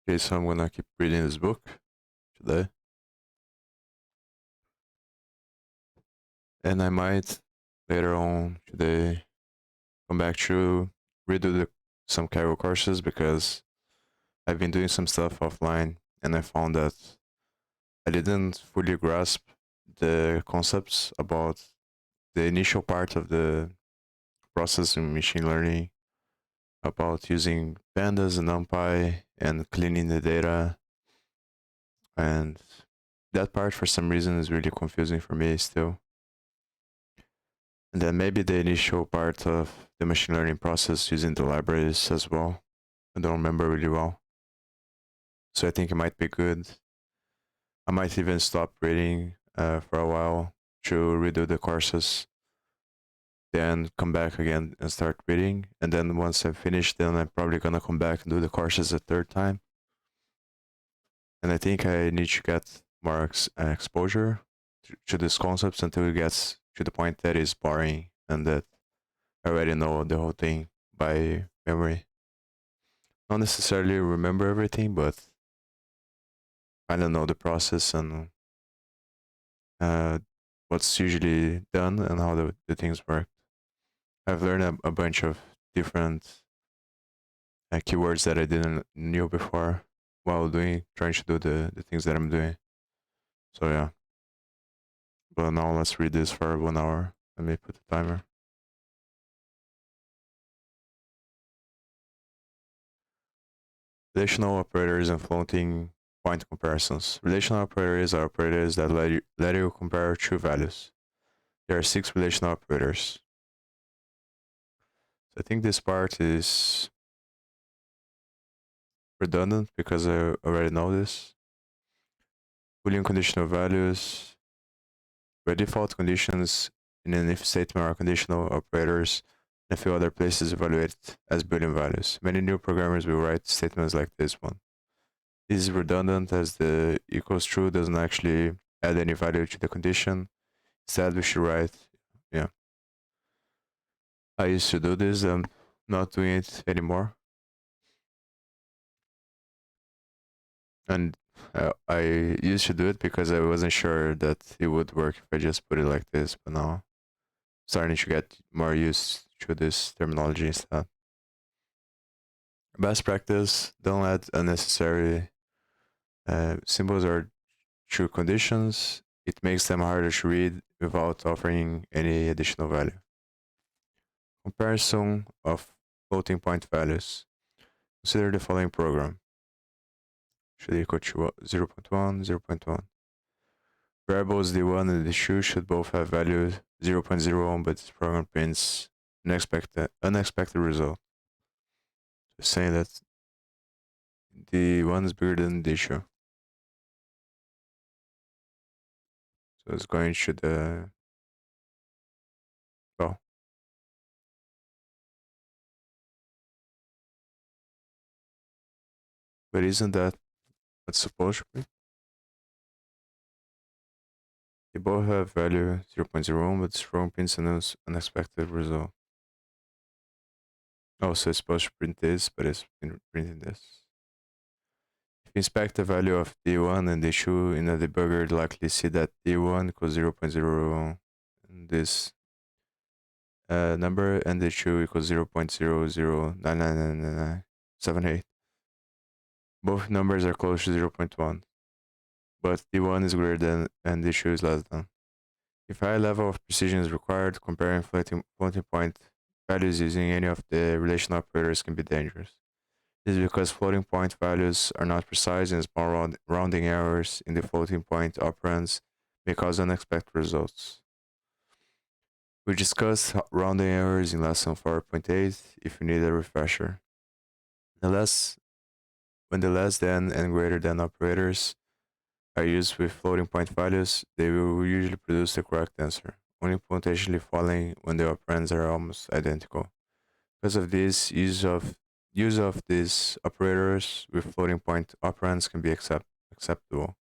Okay, so I'm gonna keep reading this book today. And I might later on today come back to redo some Kaggle courses because I've been doing some stuff offline and I found that I didn't fully grasp the concepts about the initial part of the process in machine learning, about using pandas and NumPy and cleaning the data. And that part for some reason is really confusing for me still. And then maybe the initial part of the machine learning process using the libraries as well. I don't remember really well. So I think it might be good. I might even stop reading for a while to redo the courses, then come back again and start reading. And then once I finish, then I'm probably gonna come back and do the courses a third time. And I think I need to get more exposure to these concepts until it gets to the point that is boring and that I already know the whole thing by memory. Not necessarily remember everything, but kind of know the process and what's usually done and how the things work. I've learned a bunch of different keywords that I didn't knew before while trying to do the things that I'm doing. So yeah. But now let's read this for 1 hour. Let me put the timer. Relational operators and floating point comparisons. Relational operators are operators that let you compare two values. There are 6 relational operators. So I think this part is redundant because I already know this. Boolean conditional values. By default, conditions in an if statement are conditional operators, and a few other places evaluated as Boolean values. Many new programmers will write statements like this one. This is redundant as the equals true doesn't actually add any value to the condition. Instead, we should write, yeah. I used to do this, I'm not doing it anymore. And I used to do it because I wasn't sure that it would work if I just put it like this, but now I'm starting to get more used to this terminology instead. Best practice, don't add unnecessary symbols or true conditions. It makes them harder to read without offering any additional value. Comparison of floating point values. Consider the following program. Should equal to 0.1, 0.1. Variables d1 and d2 should both have value 0.01, but this program prints an unexpected result. Just saying that d1 is bigger than d2. So it's going to the, well, but isn't that what's supposed to be? They both have value 0.01, but this program prints an unexpected result. Oh, so it's supposed to print this, but it's printing this. If you inspect the value of d1 and d2 in a debugger, you'd likely see that d1 equals 0.0 and this number and d2 equals 0.00999978. Both numbers are close to 0.1, but d1 is greater than and d2 is less than. If a high level of precision is required, comparing floating point values using any of the relational operators can be dangerous. This is because floating point values are not precise and small rounding errors in the floating point operands may cause unexpected results. We discussed rounding errors in lesson 4.8 if you need a refresher. When the less than and greater than operators are used with floating point values, they will usually produce the correct answer, only potentially falling when the operands are almost identical. Because of this, use of these operators with floating point operands can be acceptable.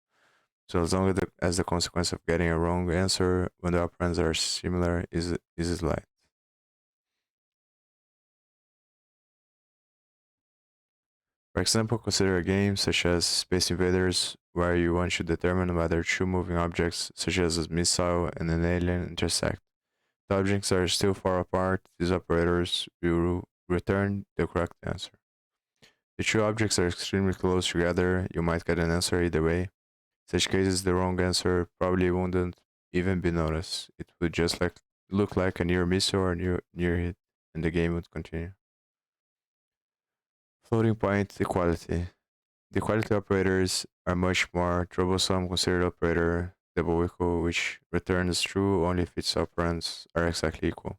So as long as the consequence of getting a wrong answer when the operands are similar is slight. For example, consider a game such as Space Invaders, where you want to determine whether two moving objects, such as a missile and an alien, intersect. If the objects are still far apart, these operators will return the correct answer. If two objects are extremely close together, you might get an answer either way. In such cases, the wrong answer probably wouldn't even be noticed. It would just look like a near missile or near hit, and the game would continue. Floating point equality. The equality operators are much more troublesome. Consider the operator double equal, which returns true only if its operands are exactly equal.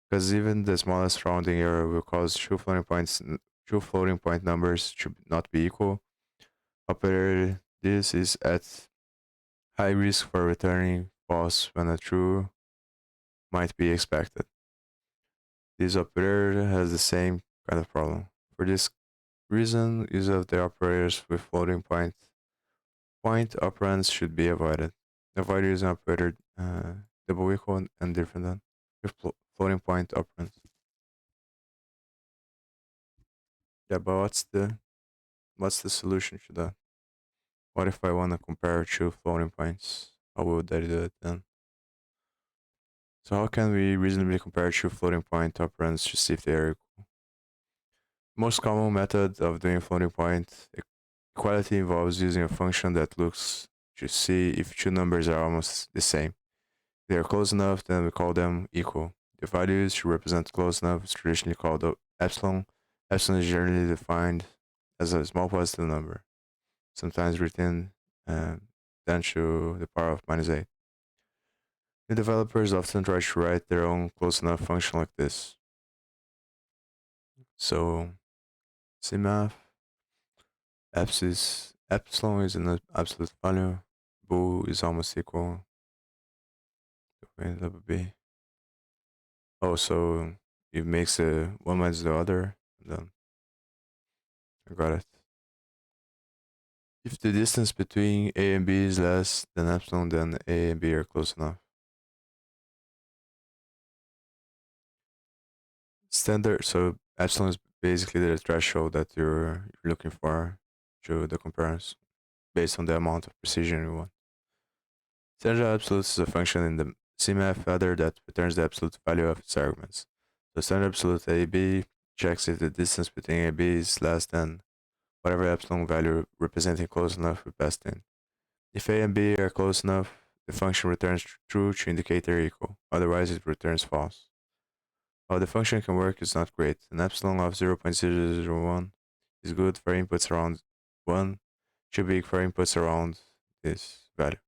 Because even the smallest rounding error will cause two floating point numbers to not be equal. Operator this is at high risk for returning false when a true might be expected. This operator has the same kind of problem. For this reason, use of the operators with floating point operands should be avoided. Avoid using operator double equal and different than with floating point operands. Yeah, but what's the solution to that? What if I want to compare two floating points? How would I do it then? So how can we reasonably compare two floating point operands to see if they are equal? Most common method of doing floating point equality involves using a function that looks to see if two numbers are almost the same. If they are close enough, then we call them equal. The values to represent close enough is traditionally called epsilon. Epsilon is generally defined as a small positive number, sometimes written 10 to the power of -8. The developers often try to write their own close enough function like this. So, CMath, epsilon is an absolute value, bool is almost equal to double b. Oh, so it makes one minus the other, and then I got it. If the distance between a and b is less than epsilon, then a and b are close enough. Standard, so epsilon is basically the threshold that you're looking for to the comparison based on the amount of precision you want. Standard absolutes is a function in the CMath header that returns the absolute value of its arguments. So standard absolute AB checks if the distance between AB is less than whatever epsilon value representing close enough we passed in. If A and B are close enough, the function returns true to indicate they're equal, otherwise it returns false. How the function can work is not great. An epsilon of 0.001 is good for inputs around 1, too big for inputs around this value,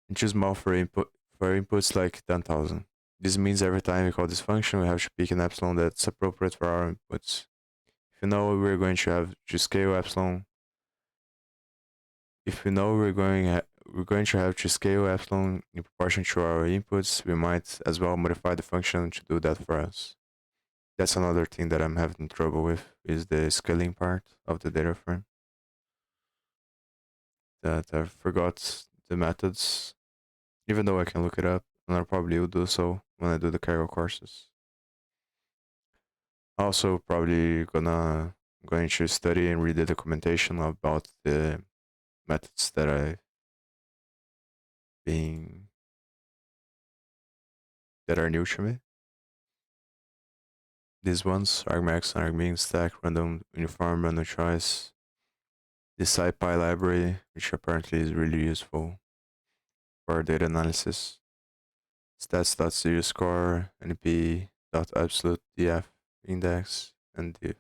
and too small for inputs like 10,000. This means every time we call this function, we have to pick an epsilon that's appropriate for our inputs. If we know we're going to have to scale epsilon, if we know we're going to have to scale epsilon in proportion to our inputs, we might as well modify the function to do that for us. That's another thing that I'm having trouble with, is the scaling part of the data frame. That I forgot the methods, even though I can look it up, and I probably will do so when I do the Kaggle courses. Also, probably going to study and read the documentation about the methods that that are new to me. These ones: argmax, argmin, stack, random, uniform, random choice. The SciPy library, which apparently is really useful for data analysis. Stats.seriescore, np.absolute df index, and div.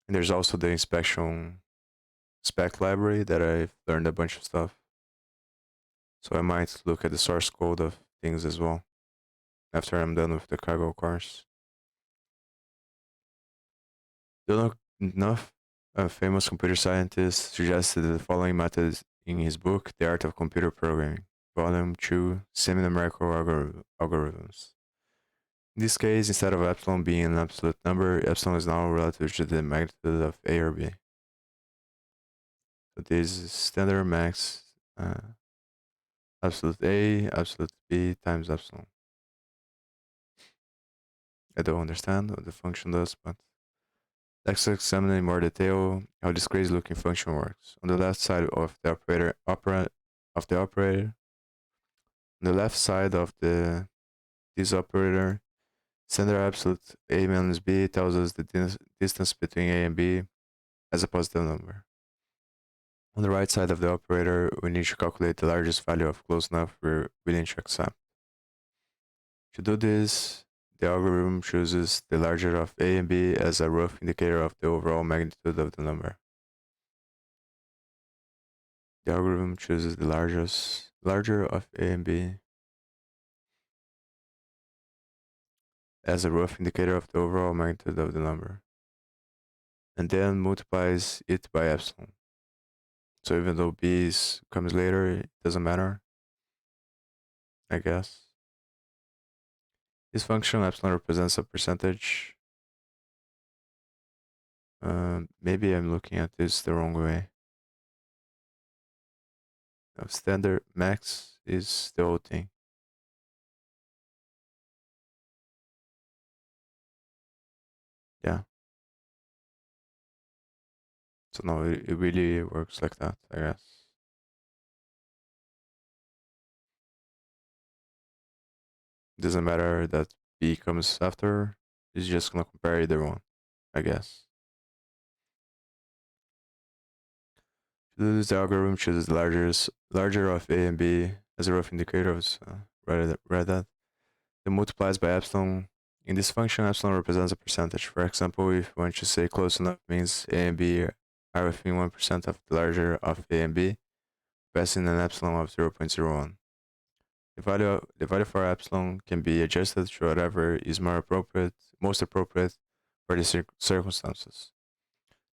And there's also the inspection spec library that I've learned a bunch of stuff. So I might look at the source code of things as well after I'm done with the Kaggle course. Don't enough. A famous computer scientist suggested the following methods in his book, The Art of Computer Programming, Volume 2, Semi-Numerical Algorithms. In this case, instead of epsilon being an absolute number, epsilon is now relative to the magnitude of A or B. So this is standard max absolute A, absolute B times epsilon. I don't understand what the function does, but Let's examine in more detail how this crazy looking function works. On the left side of the operator, on the left side of this operator, standard absolute a minus b tells us the distance between a and b as a positive number. On the right side of the operator, we need to calculate the largest value of close enough we're willing to accept. To do this, the algorithm chooses the larger of a and b as a rough indicator of the overall magnitude of the number. The algorithm chooses the larger of a and b as a rough indicator of the overall magnitude of the number, and then multiplies it by epsilon. So even though b comes later, it doesn't matter, I guess. This function epsilon represents a percentage. Maybe I'm looking at this the wrong way. Now, standard max is the whole thing. Yeah. So no, it really works like that, I guess. Doesn't matter that b comes after. It's just gonna compare either one, I guess. To do this, the algorithm chooses the larger of a and b as a rough indicator of rather then multiplies by epsilon. In this function, epsilon represents a percentage. For example, if we want to say close enough means a and b are within 1% of the larger of a and b, passing an epsilon of 0.01. The value for epsilon can be adjusted to whatever is most appropriate for the circumstances.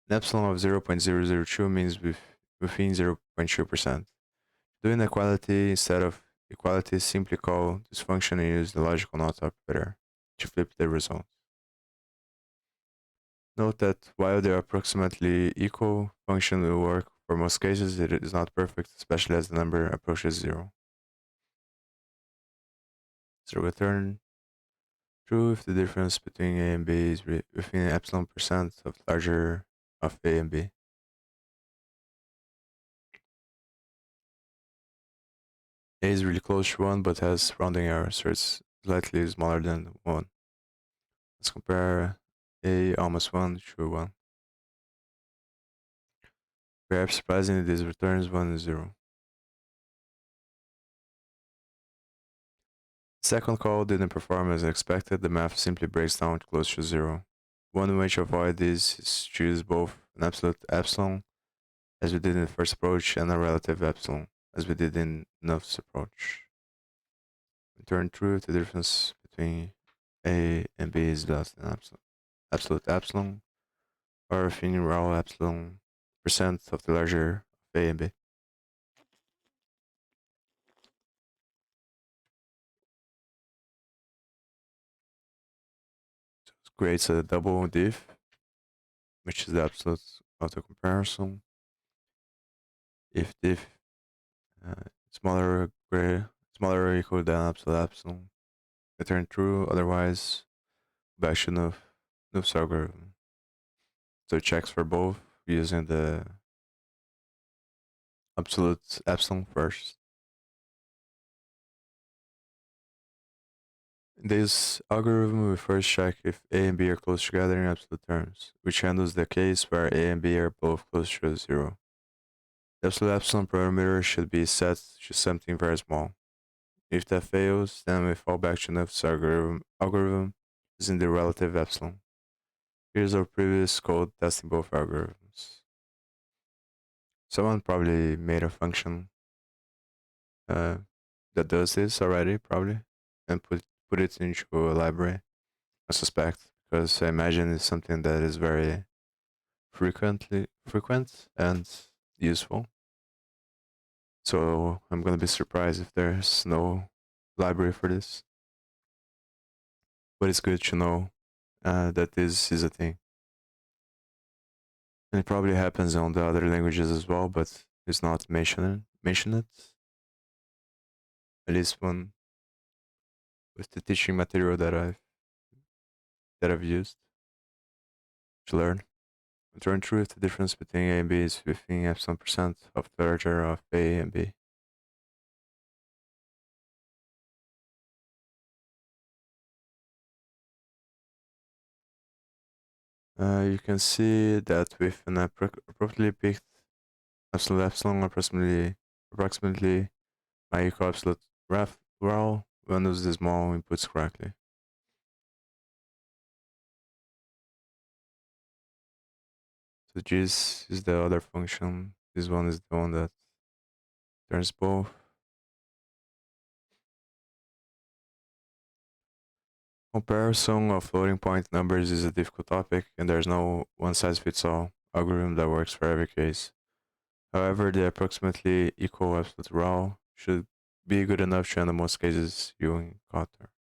An epsilon of 0.002 means within 0.2%. Do inequality instead of equality, simply call this function and use the logical not operator to flip the result. Note that while they are approximately equal, function will work for most cases. It is not perfect, especially as the number approaches 0. So return true if the difference between a and b is within epsilon percent of the larger of a and b. A is really close to 1 but has rounding error, so it's slightly smaller than 1. Let's compare a almost 1 to 1. Perhaps surprisingly, this returns 1 and 0. Second call didn't perform as expected. The math simply breaks down close to 0. One way to avoid this is to choose both an absolute epsilon, as we did in the first approach, and a relative epsilon, as we did in Nuff's approach. Return true if the difference between a and b is less than absolute epsilon, or if in raw epsilon percent of the larger of a and b. So it creates a double diff, which is the absolute of the comparison. If diff smaller or equal than absolute epsilon, return true, otherwise back to Nuff's algorithm. So it checks for both using the absolute epsilon first. In this algorithm, we first check if a and b are close together in absolute terms, which handles the case where a and b are both close to 0. The absolute epsilon parameter should be set to something very small. If that fails, then we fall back to Nuff's algorithm using the relative epsilon. Here's our previous code testing both algorithms. Someone probably made a function that does this already, probably, and put it into a library, I suspect, because I imagine it's something that is very frequent and useful. So I'm gonna be surprised if there's no library for this. But it's good to know that this is a thing. And it probably happens on the other languages as well, but it's not mentioned. At least one with the teaching material that I've used to learn. Return true if the difference between A and B is within epsilon% of the larger of A and B. You can see that with an appropriately picked epsilon approximately my equal absolute well when use the small inputs correctly. So this is the other function. This one is the one that turns both. Comparison of floating point numbers is a difficult topic, and there's no one-size-fits-all algorithm that works for every case. However, the approximately equal absolute row should be good enough to handle most cases you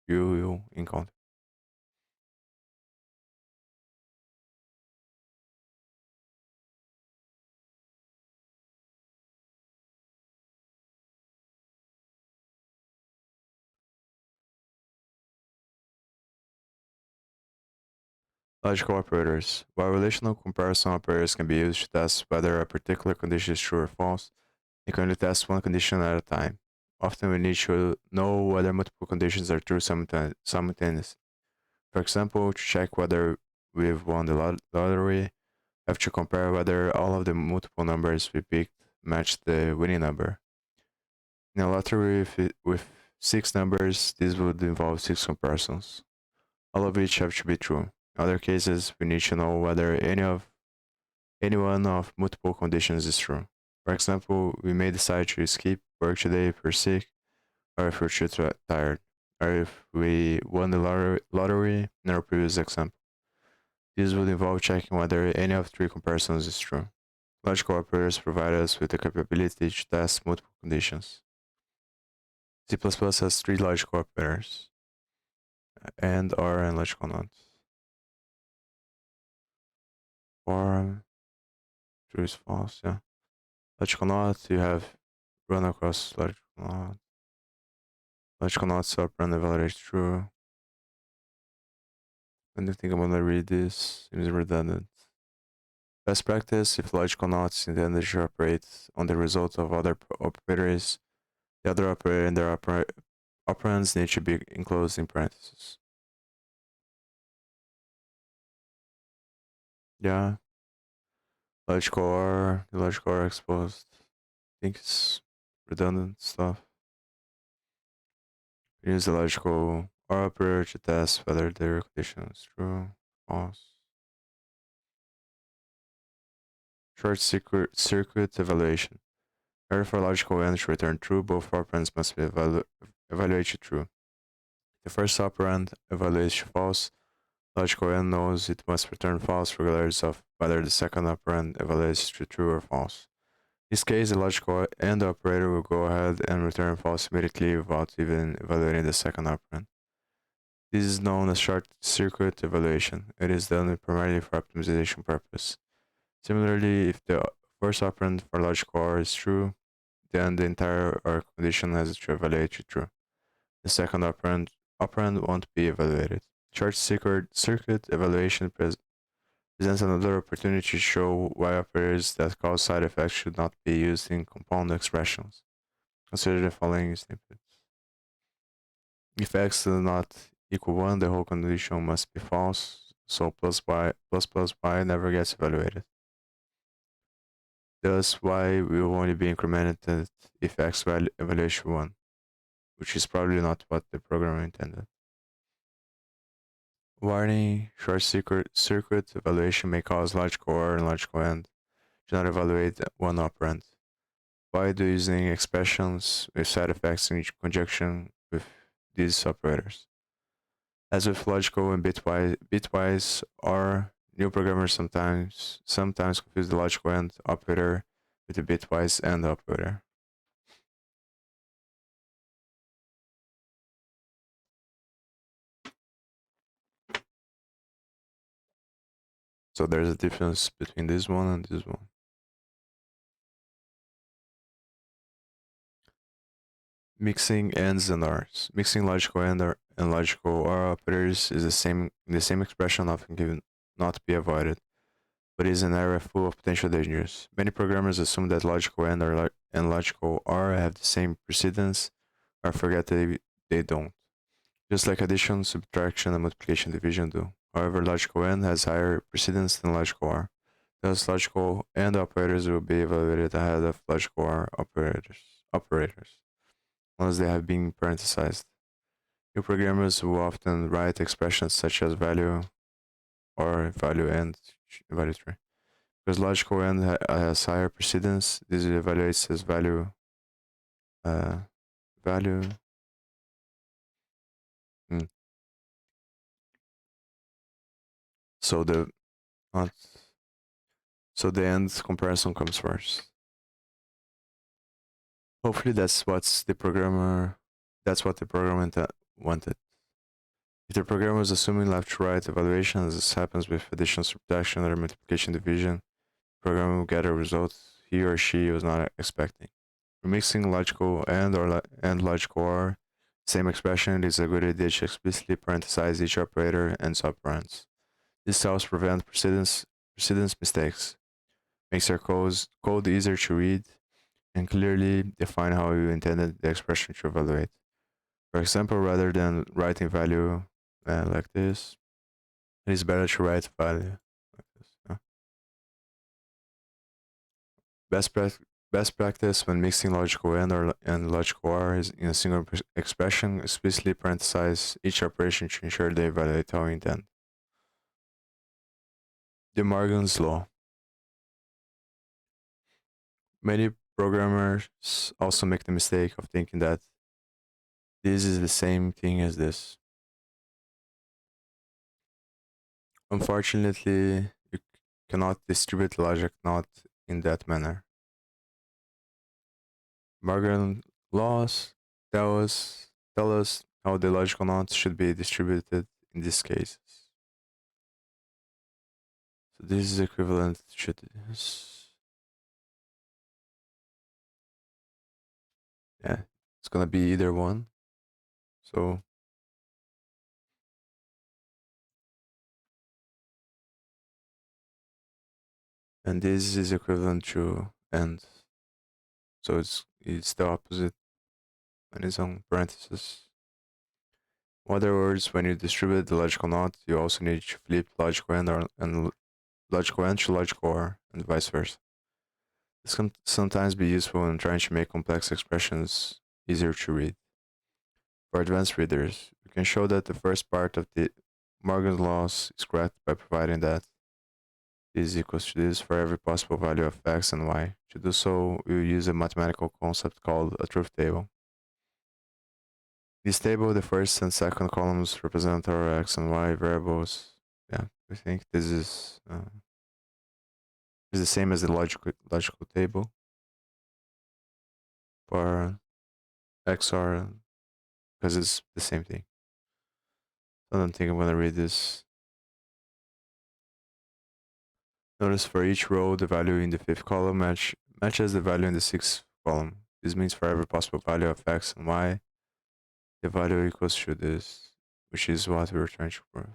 will encounter. Logical operators. While relational comparison operators can be used to test whether a particular condition is true or false, they can only test one condition at a time. Often we need to know whether multiple conditions are true simultaneously. For example, to check whether we've won the lottery, we have to compare whether all of the multiple numbers we picked match the winning number. In a lottery with 6 numbers, this would involve 6 comparisons, all of which have to be true. In other cases, we need to know whether any one of multiple conditions is true. For example, we may decide to skip work today if we're sick, or if we're too tired, or if we won the lottery in our previous example. This would involve checking whether any of 3 comparisons is true. Logical operators provide us with the capability to test multiple conditions. C++ has 3 logical operators, AND, OR, and logical not. For true is false, yeah. Logical not, you have run across logical not. Logical not operand evaluate true. I don't think I'm gonna read this, seems redundant. Best practice, if logical not is intended to operate on the result of other operators, the other operator and their operands need to be enclosed in parentheses. Yeah. Logical OR, the logical OR exposed. I think it's redundant stuff. Use the logical OR operator to test whether their condition is true, false. Short circuit evaluation. In order for logical AND to return true, both operands must be evaluated true. The first operand evaluates to false. Logical AND knows it must return false regardless of whether the second operand evaluates to true or false. In this case, the logical AND operator will go ahead and return false immediately without even evaluating the second operand. This is known as short circuit evaluation. It is done primarily for optimization purpose. Similarly, if the first operand for logical OR is true, then the entire OR condition has to evaluate to true. The second operand won't be evaluated. Short circuit evaluation presents another opportunity to show why operators that cause side effects should not be used in compound expressions. Consider the following snippets. If x does not equal 1, the whole condition must be false, so plus y never gets evaluated. Thus, y will only be incremented if x evaluation 1, which is probably not what the programmer intended. Warning, short circuit evaluation may cause logical OR and logical AND to not evaluate one operand. Why do using expressions with side effects in conjunction with these operators? As with logical and bitwise OR, new programmers sometimes confuse the logical AND operator with the bitwise AND operator. So there's a difference between this one and this one. Mixing ANDs and ORs. Mixing logical AND and logical OR operators is the same expression often can not be avoided, but is an area full of potential dangers. Many programmers assume that logical AND and logical OR have the same precedence, or forget they don't. Just like addition, subtraction, and multiplication division do. However, logical AND has higher precedence than logical OR. Thus, logical AND operators will be evaluated ahead of logical OR operators, unless they have been parenthesized. New programmers will often write expressions such as value or value AND value tree. Because logical AND has higher precedence, this evaluates as uh, value. Mm. So the not so the AND comparison comes first. Hopefully that's what the programmer wanted. If the programmer was assuming left to right evaluation, as this happens with addition, subtraction, or multiplication division, the programmer will get a result he or she was not expecting. For mixing logical and logical OR, same expression, it is a good idea to explicitly parenthesize each operator and suboperands. This helps prevent precedence mistakes, makes your code easier to read, and clearly define how you intended the expression to evaluate. For example, rather than writing value like this, it is better to write value like this. Best practice when mixing logical and logical OR is in a single expression, explicitly parenthesize each operation to ensure they evaluate how you intend. De Morgan's law. Many programmers also make the mistake of thinking that this is the same thing as this. Unfortunately, you cannot distribute logic not in that manner. Morgan laws tell us how the logical knots should be distributed in these cases. So this is equivalent to this. Yeah, it's gonna be either one. So and this is equivalent to and. So it's the opposite and its own parentheses. In other words, when you distribute the logical knot, you also need to flip logical and logical AND to logical OR, and vice versa. This can sometimes be useful when trying to make complex expressions easier to read. For advanced readers, we can show that the first part of the Morgan's laws is correct by providing that this is equals to this for every possible value of x and y. To do so, we will use a mathematical concept called a truth table. In this table, the first and second columns represent our x and y variables. Yeah, we think this is the same as the logical table for XOR because it's the same thing. I don't think I'm gonna read this. Notice for each row, the value in the fifth column matches the value in the sixth column. This means for every possible value of x and y, the value equals to this, which is what we're trying to prove.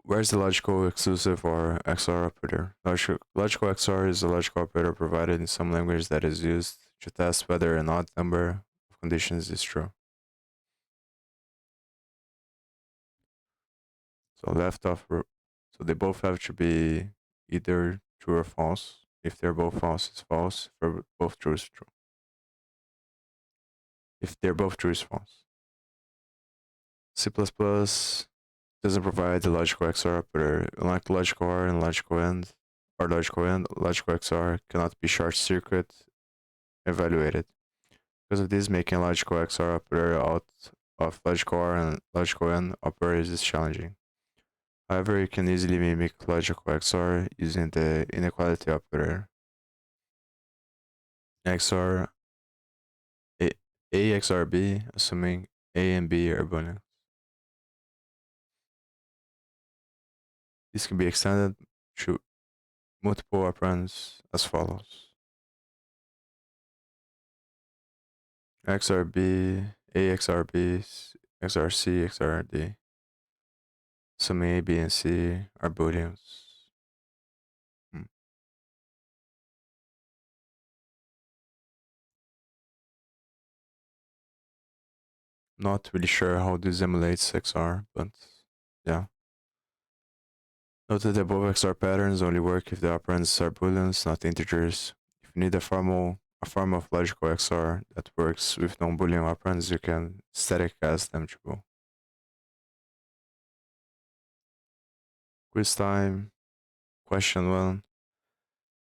Where's the logical exclusive or XOR operator? Logical XOR is a logical operator provided in some language that is used to test whether an odd number of conditions is true. So so they both have to be either true or false. If they're both false, it's false. If they're both true, it's true. If they're both true, it's false. C++ doesn't provide the logical XOR operator. Unlike logical OR and logical AND, logical XOR cannot be short-circuit evaluated. Because of this, making a logical XOR operator out of logical OR and logical AND operators is challenging. However, you can easily mimic logical XOR using the inequality operator. XOR A XOR B, assuming A and B are Boolean. This can be extended to multiple operands as follows. XOR B, A XOR B, XOR C, XOR D. Assuming A, B, and C are booleans. Not really sure how this emulates XR, but yeah. Note that the above XR patterns only work if the operands are booleans, not integers. If you need a form of logical XR that works with non-boolean operands, you can static cast them to bool. Quiz time. Question 1.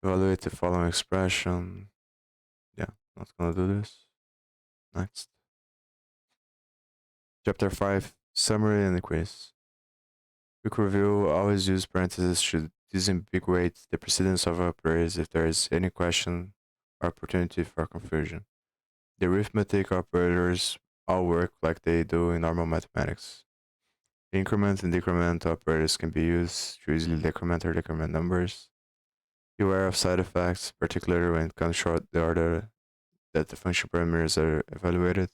Evaluate the following expression. Yeah, not gonna do this. Next. Chapter 5. Summary and the quiz. Quick review. Always use parentheses to disambiguate the precedence of operators if there is any question or opportunity for confusion. The arithmetic operators all work like they do in normal mathematics. Increment and decrement operators can be used to easily decrement or decrement numbers. Be aware of side effects, particularly when it comes short the order that the function parameters are evaluated.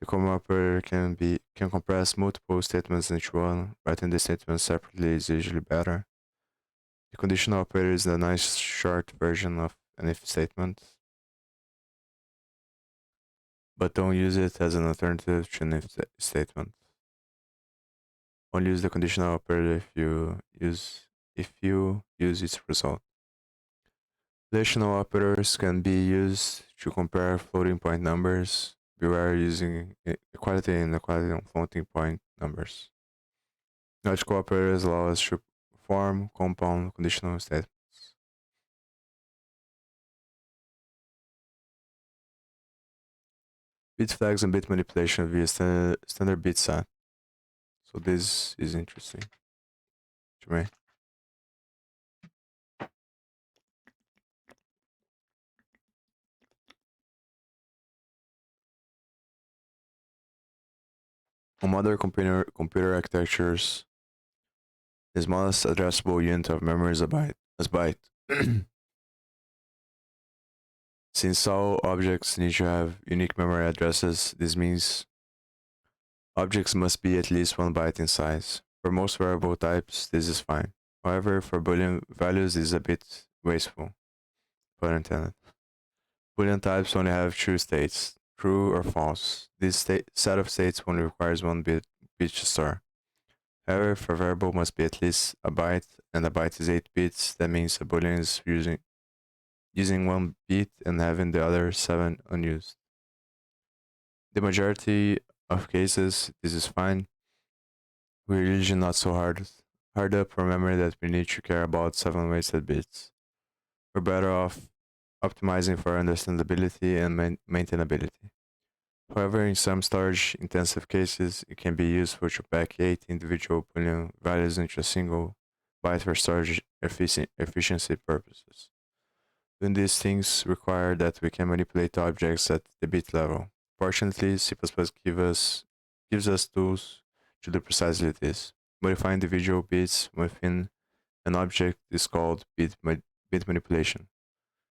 The comma operator can compress multiple statements into one. Writing the statements separately is usually better. The conditional operator is a nice short version of an if statement, but don't use it as an alternative to an if statement. Only use the conditional operator if you use its result. Relational operators can be used to compare floating point numbers. Beware using equality and inequality on floating point numbers. Logical operators allow us to perform compound conditional statements. Bit flags and bit manipulation via standard bit set. So this is interesting to me. On modern computer architectures, the smallest addressable unit of memory is a byte. Since all objects need to have unique memory addresses, this means objects must be at least 1 byte in size. For most variable types, this is fine. However, for Boolean values, this is a bit wasteful. Pun intended. Boolean types only have two states, true or false. This set of states only requires 1 bit to store. However, for a variable must be at least a byte, and a byte is 8 bits. That means a Boolean is using 1 bit and having the other 7 unused. The majority of cases, this is fine. We're usually not so hard up for memory that we need to care about 7 wasted bits. We're better off optimizing for understandability and maintainability. However, in some storage-intensive cases, it can be useful to pack 8 individual Boolean values into a single byte for storage efficiency purposes. Doing these things require that we can manipulate objects at the bit level. Fortunately, C++ gives us tools to do precisely this. Modifying individual bits within an object is called bit manipulation.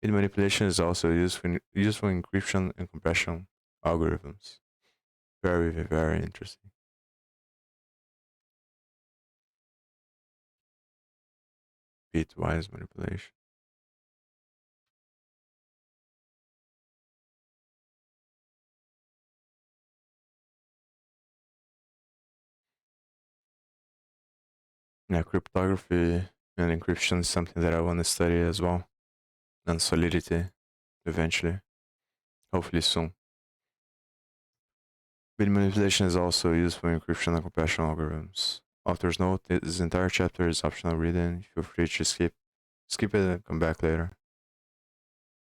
Bit manipulation is also useful in encryption and compression algorithms. Very, very interesting. Bitwise manipulation. Yeah, cryptography and encryption is something that I want to study as well. And solidity, eventually. Hopefully soon. Bit manipulation is also used for encryption and compression algorithms. Author's note, this entire chapter is optional reading. Feel free to skip it and come back later.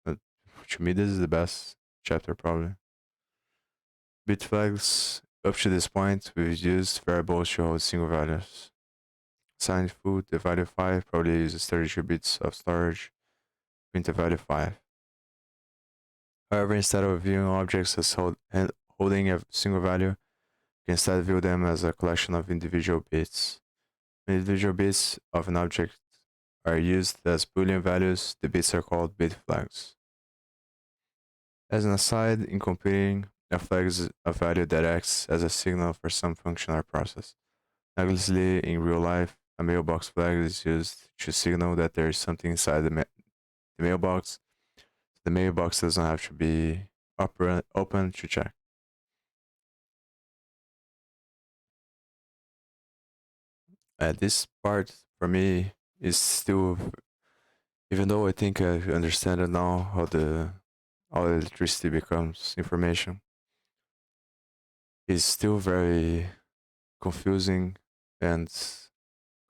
But to me, this is the best chapter probably. Bit flags, up to this point, we've used variables to hold single values. Assigned food, the value 5 probably uses 32 bits of storage, print the value 5. However, instead of viewing objects as holding a single value, you can instead view them as a collection of individual bits. When individual bits of an object are used as Boolean values, the bits are called bit flags. As an aside, in computing, a flag is a value that acts as a signal for some function or process. Obviously, in real life, a mailbox flag is used to signal that there is something inside the mailbox. The mailbox doesn't have to be open to check. This part for me is still, even though I think I understand it now, how electricity becomes information, is still very confusing and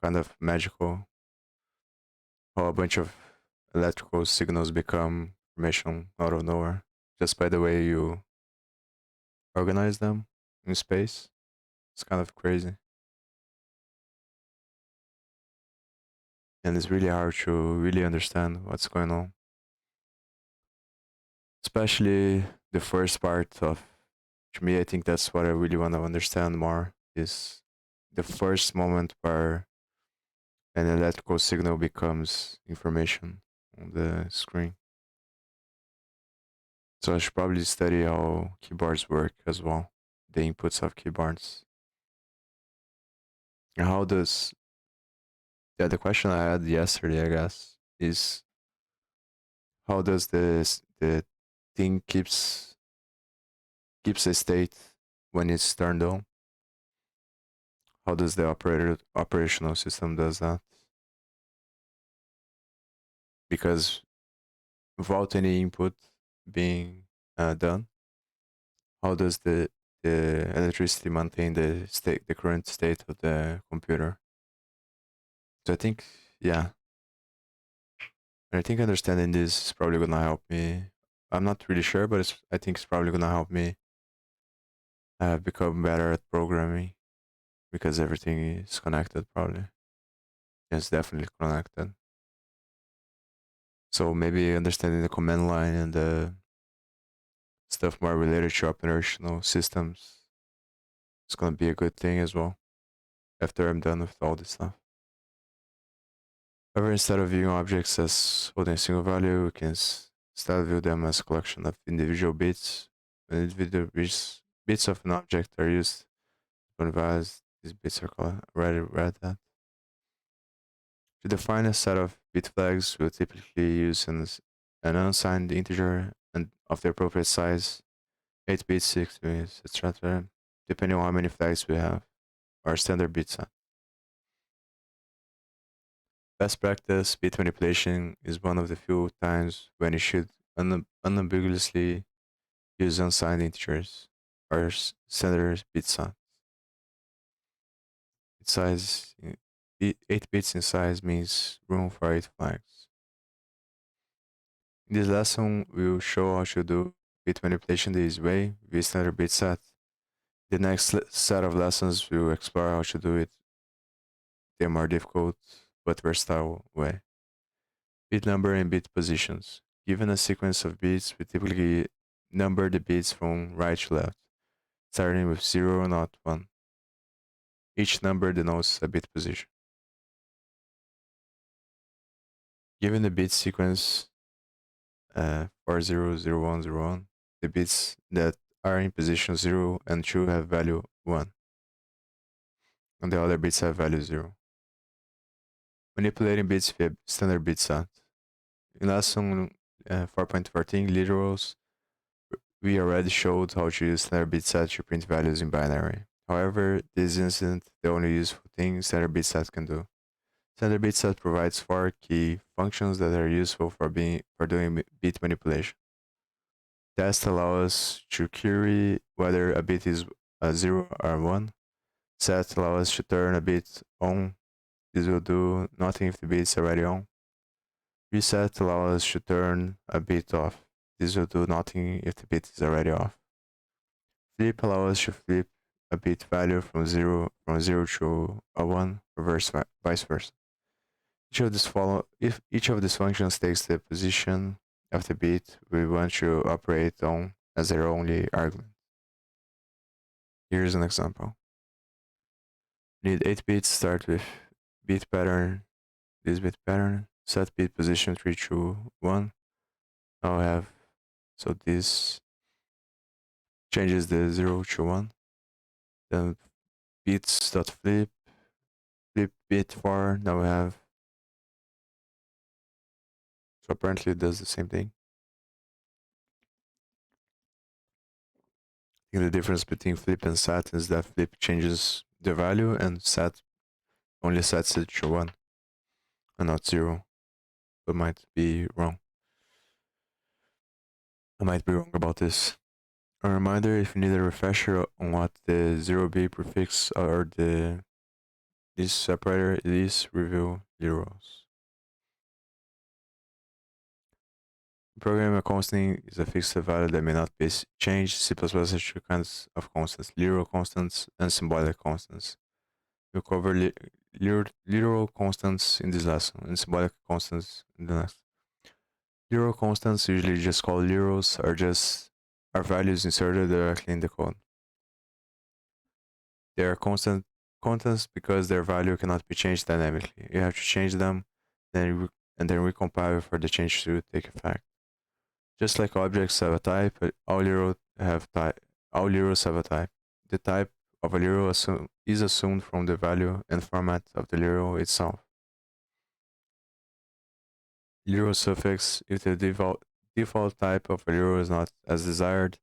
kind of magical. How a bunch of electrical signals become information out of nowhere just by the way you organize them in space. It's kind of crazy. And it's really hard to really understand what's going on. Especially the first part of, to me, I think that's what I really want to understand more is the first moment where an electrical signal becomes information on the screen. So I should probably study how keyboards work as well, the inputs of keyboards. And how does, yeah, the question I had yesterday, I guess, is how does the thing keeps a state when it's turned on? How does the operational system does that? Because without any input being done, how does the electricity maintain the current state of the computer? So I think, yeah, I think understanding this is probably gonna help me. I'm not really sure, but I think it's probably gonna help me become better at programming because everything is connected. Probably, it's definitely connected. So maybe understanding the command line and the stuff more related to operational systems is gonna be a good thing as well after I'm done with all this stuff. However, instead of viewing objects as holding a single value, we can instead view them as a collection of individual bits. When individual bits of an object are used to advise, these bits are called read at. To define a set of bit flags, we'll typically use an unsigned integer and of the appropriate size, 8 bits, 6 bits, etc., depending on how many flags we have, our standard bit set. Best practice, bit manipulation is one of the few times when you should unambiguously use unsigned integers or standard bit set. Bit size, 8 bits in size means room for 8 flags. In this lesson, we will show how to do bit manipulation this way with standard bit set. The next set of lessons we will explore how to do it the more difficult but versatile way. Bit number and bit positions. Given a sequence of bits, we typically number the bits from right to left, starting with 0, not 1. Each number denotes a bit position. Given the bit sequence 400101, the bits that are in position 0 and 2 have value 1, and the other bits have value 0. Manipulating bits via standard bit set. In lesson 4.14, literals, we already showed how to use standard bit set to print values in binary. However, this isn't the only useful thing standard bit set can do. Standard bit set provides 4 key functions that are useful for doing bit manipulation. Test allows us to query whether a bit is a 0 or 1. Set allows us to turn a bit on. This will do nothing if the bit is already on. Reset allows us to turn a bit off. This will do nothing if the bit is already off. Flip allows us to flip a bit value from 0 to a 1 or vice versa. If each of these functions takes the position of the bit we want to operate on as their only argument. Here's an example. We need 8 bits, start with bit pattern, this bit pattern, set bit position 3 to 1. Now I have, so this changes the 0 to 1. Then bits.flip flip bit var. Now we have. So apparently it does the same thing. I think the difference between flip and sat is that flip changes the value and sat only sets it to 1 and not 0. But might be wrong. I might be wrong about this. A reminder, if you need a refresher on what the 0b prefix or this separator is, review zeros. Program a constant is a fixed value that may not be changed. C++ has two kinds of constants, literal constants and symbolic constants. We'll cover literal constants in this lesson and symbolic constants in the next. Literal constants, usually just called literals, are values inserted directly in the code. They are constants because their value cannot be changed dynamically. You have to change them, and then recompile for the change to take effect. Just like objects have a type, all literals have a type. The type of a literal is assumed from the value and format of the literal itself. Literal suffix, if the default type of a literal is not as desired,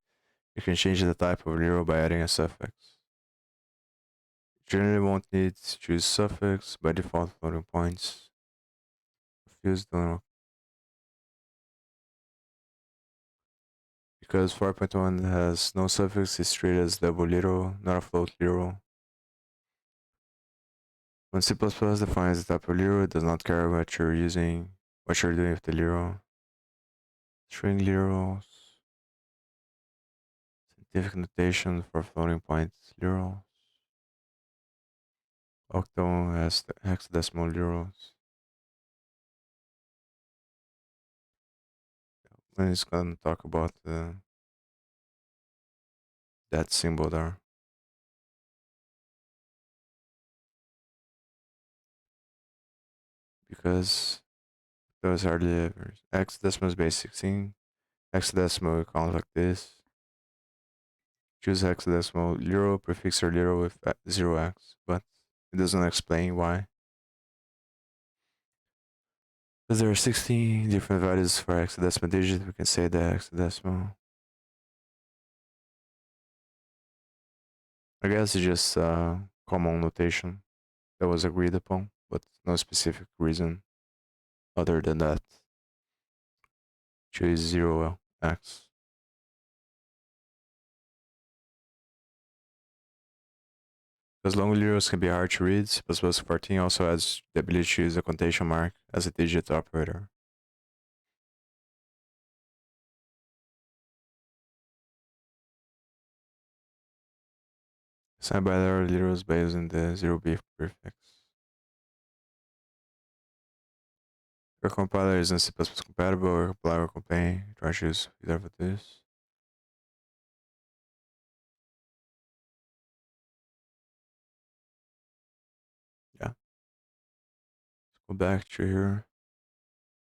you can change the type of literal by adding a suffix. You generally won't need to choose suffix by default floating points. Confused, don't know. Because 4.1 has no suffix, it's treated as double literal, not a float literal. When C++ defines the type of literal, it does not care what you're doing with the literal. String literals. Scientific notation for floating points literals. Octal has hexadecimal literals. Then it's gonna talk about that symbol there. Because those are the hexadecimal is base 16. Hexadecimal we count like this. Choose hexadecimal literal, prefix or literal with 0x, but it doesn't explain why. Because there are 16 different values for hexadecimal digit, we can say the hexadecimal. I guess it's just common notation that was agreed upon, but no specific reason other than that. Choose 0x. Because long literals can be hard to read, C++ 14 also has the ability to use a quotation mark as a digit operator. Assign binary literals based on the 0b prefix. Your compiler isn't C++ compatible or compiler company, try to choose either of this. Yeah. Let's go back to here.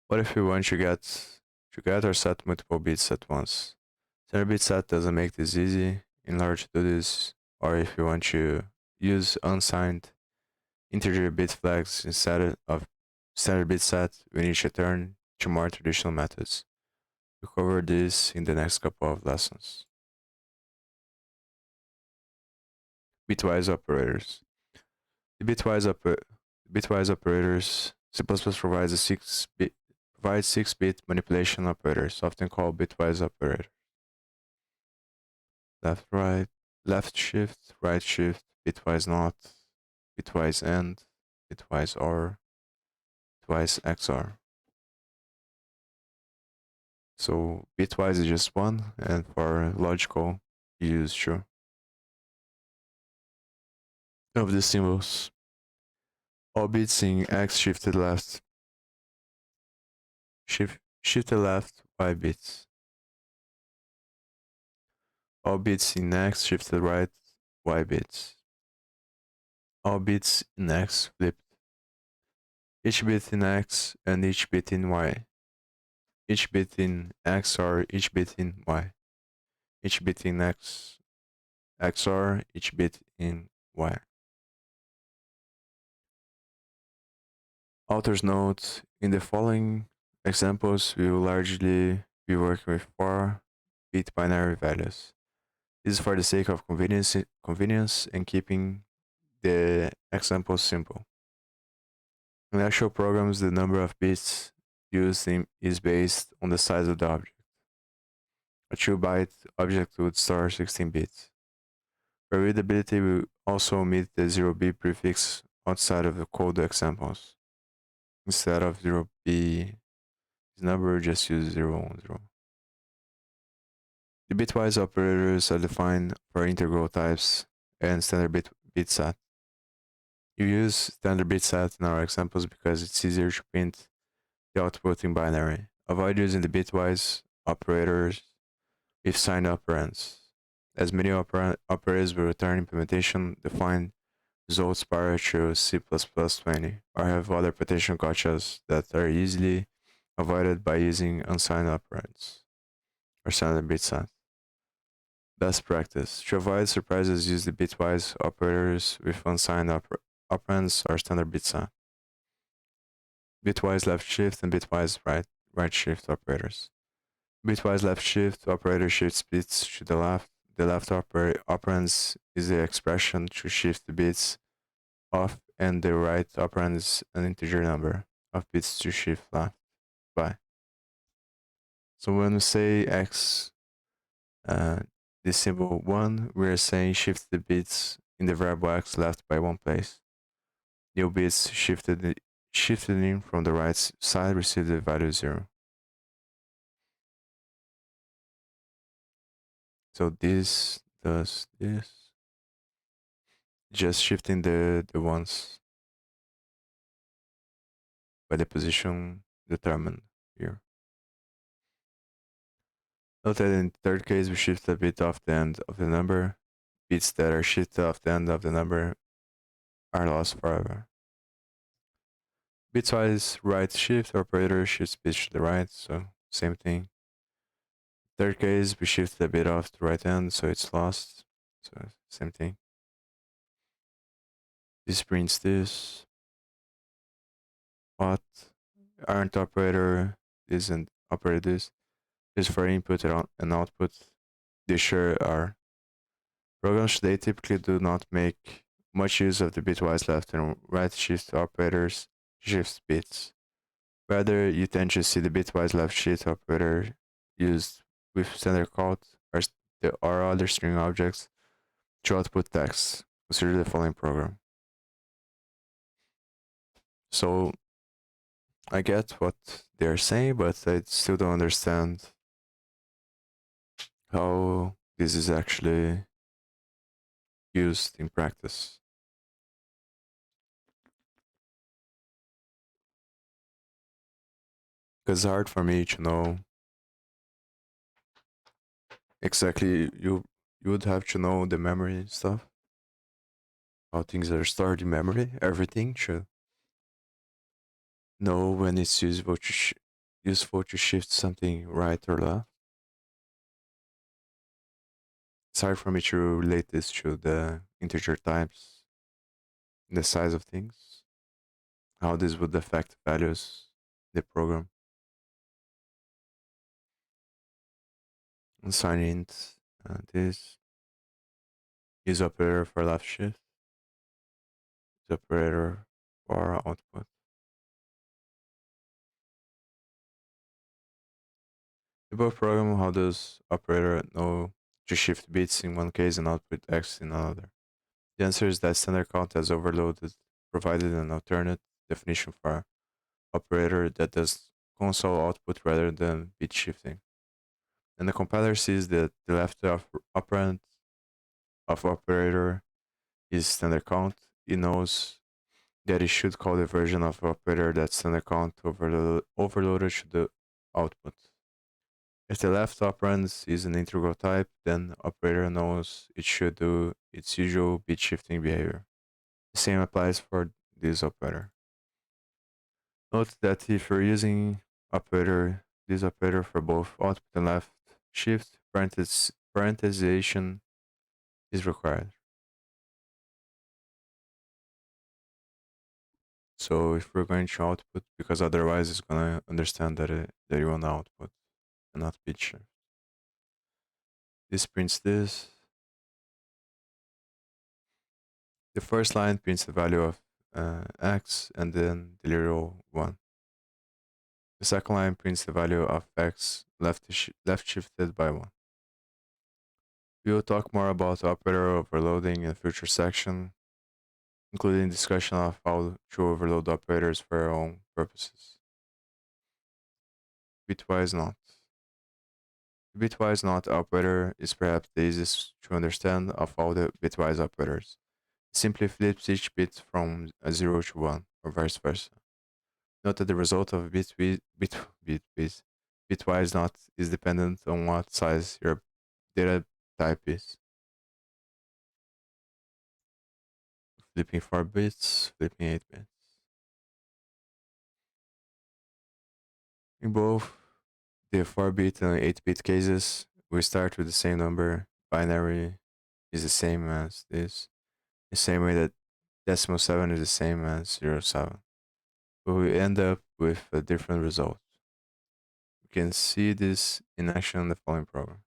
What if we want to get or set multiple bits at once? Standard bit set doesn't make this easy. In order to do this, or if you want to use unsigned integer bit flags instead of standard bit set, we need to turn to more traditional methods. We'll cover this in the next couple of lessons. Bitwise Operators. The Bitwise Operators, C++ provides 6-bit manipulation operators, often called bitwise operators. Left, right, left shift, right shift, bitwise not, bitwise and, bitwise or, bitwise XOR. So bitwise is just 1, and for logical, you use 2 of these symbols. All bits in X shifted left, shifted left Y bits. All bits in X shifted right Y bits. All bits in X flipped. Each bit in X and each bit in Y. Each bit in X or each bit in Y. Each bit in X XOR each bit in Y. Author's note: in the following examples, we will largely be working with 4-bit binary values. This is for the sake of convenience and keeping the examples simple. In actual programs, the number of bits used is based on the size of the object. A 2-byte object would store 16 bits. For readability, we also omit the 0b prefix outside of the code examples. Instead of 0b number, just use 010. The bitwise operators are defined for integral types and standard bitsat. You use standard bitsat in our examples because it's easier to print the output in binary. Avoid using the bitwise operators with signed operands, as many operators will return implementation defined results prior to C++20 or have other potential gotchas that are easily avoided by using unsigned operands or standard bitsat. Best practice: to avoid surprises, use the bitwise operators with unsigned operands or standard bitsat. Bitwise left shift and bitwise right shift operators. Bitwise left shift operator shifts bits to the left. The left operands is the expression to shift the bits off, and the right operand is an integer number of bits to shift left by. So when we say x, the symbol 1, we're saying shift the bits in the variable x left by 1 place. New bits shifted in from the right side receive the value 0. So this does this, just shifting the ones by the position determined here. Note that in the third case, we shift a bit off the end of the number. Bits that are shifted off the end of the number are lost forever. Bitwise right shift operator shifts bits to the right, so same thing. Third case, we shift a bit off the right end, so it's lost, so same thing. This prints this. What aren't operator is an operator this is for input and output. They sure are. Programs today typically do not make much use of the bitwise left and right shift operators shift bits. Rather, you tend to see the bitwise left shift operator used with standard count or other string objects to output text. Consider the following program. So I get what they're saying, but I still don't understand how this is actually used in practice. Because it's hard for me to know exactly. You would have to know the memory stuff, how things are stored in memory, everything to know when it's useful to shift something right or left. It's hard for me to relate this to the integer types, the size of things, how this would affect values in the program. Assign int this is operator for left shift, is operator for output. Above program, how does operator know to shift bits in one case and output x in another? The answer is that standard count has overloaded provided an alternate definition for operator that does console output rather than bit shifting. And the compiler sees that the left operand of operator is standard count. It knows that it should call the version of operator that standard count overloaded to the output. If the left operand is an integral type, then operator knows it should do its usual bit shifting behavior. The same applies for this operator. Note that if you're using this operator for both output and left shift, parenthesization is required. So if we're going to output, because otherwise it's gonna understand that you want output and not bit shift. This prints this. The first line prints the value of x and then the literal 1. The second line prints the value of x left shifted by 1. We will talk more about operator overloading in future section, including discussion of how to overload operators for our own purposes. Bitwise not. The bitwise not operator is perhaps the easiest to understand of all the bitwise operators. It simply flips each bit from a 0 to 1, or vice versa. Note that the result of bitwise not is dependent on what size your data type is. Flipping 4 bits, flipping 8 bits. In both the 4-bit and 8-bit cases, we start with the same number. Binary is the same as this. The same way that decimal 7 is the same as 07. But we end up with a different result. You can see this in action in the following program.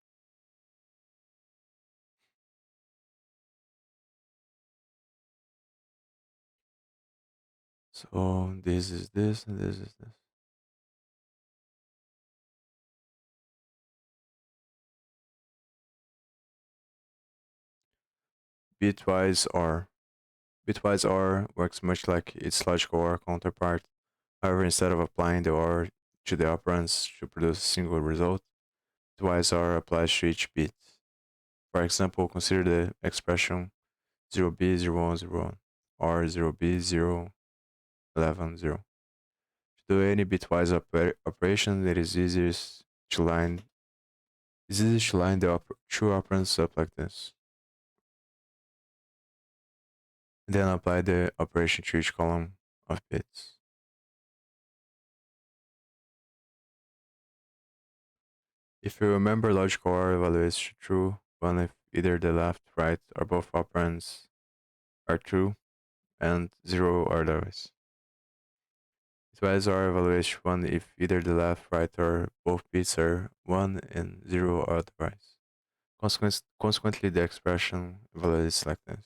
So this is this and this is this. Bitwise OR. Bitwise OR works much like its logical OR counterpart. However, instead of applying the OR to the operands to produce a single result, Bitwise OR applies to each bit. For example, consider the expression 0b0101 or 0b011 0. To do any bitwise operation, it is easiest to line the two operands up like this. Then apply the operation to each column of bits. If you remember, logical OR evaluates to true when if either the left, right, or both operands are true, and 0 or otherwise. Bitwise OR evaluates 1 if either the left, right, or both bits are 1 and 0 or otherwise. Consequently, the expression evaluates like this.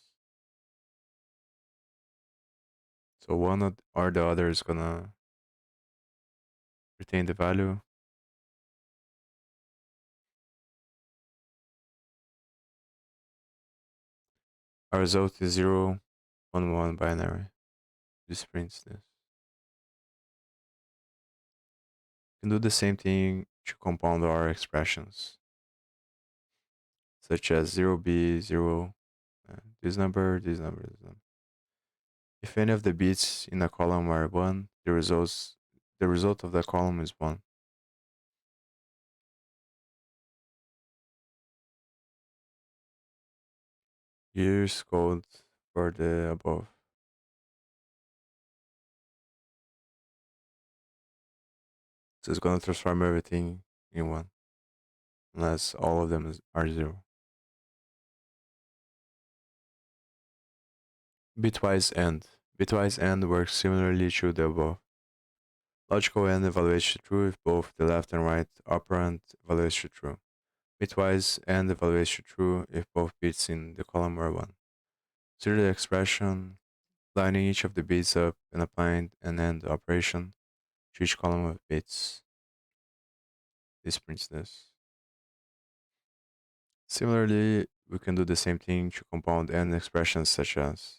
So one or the other is gonna retain the value. Our result is 0, 1, 1 binary. This prints this. You can do the same thing to compound our expressions, such as 0b, 0, this number, this number, this number. If any of the bits in a column are 1, the result of that column is 1. Here's code for the above. So it's gonna transform everything in 1, unless all of them are 0. Bitwise AND. Bitwise AND works similarly to the above. Logical AND evaluates to true if both the left and right operand evaluates to true. Bitwise AND evaluates to true if both bits in the column are 1. Consider the expression lining each of the bits up and applying an AND operation to each column of bits. This prints this. Similarly, we can do the same thing to compound AND expressions such as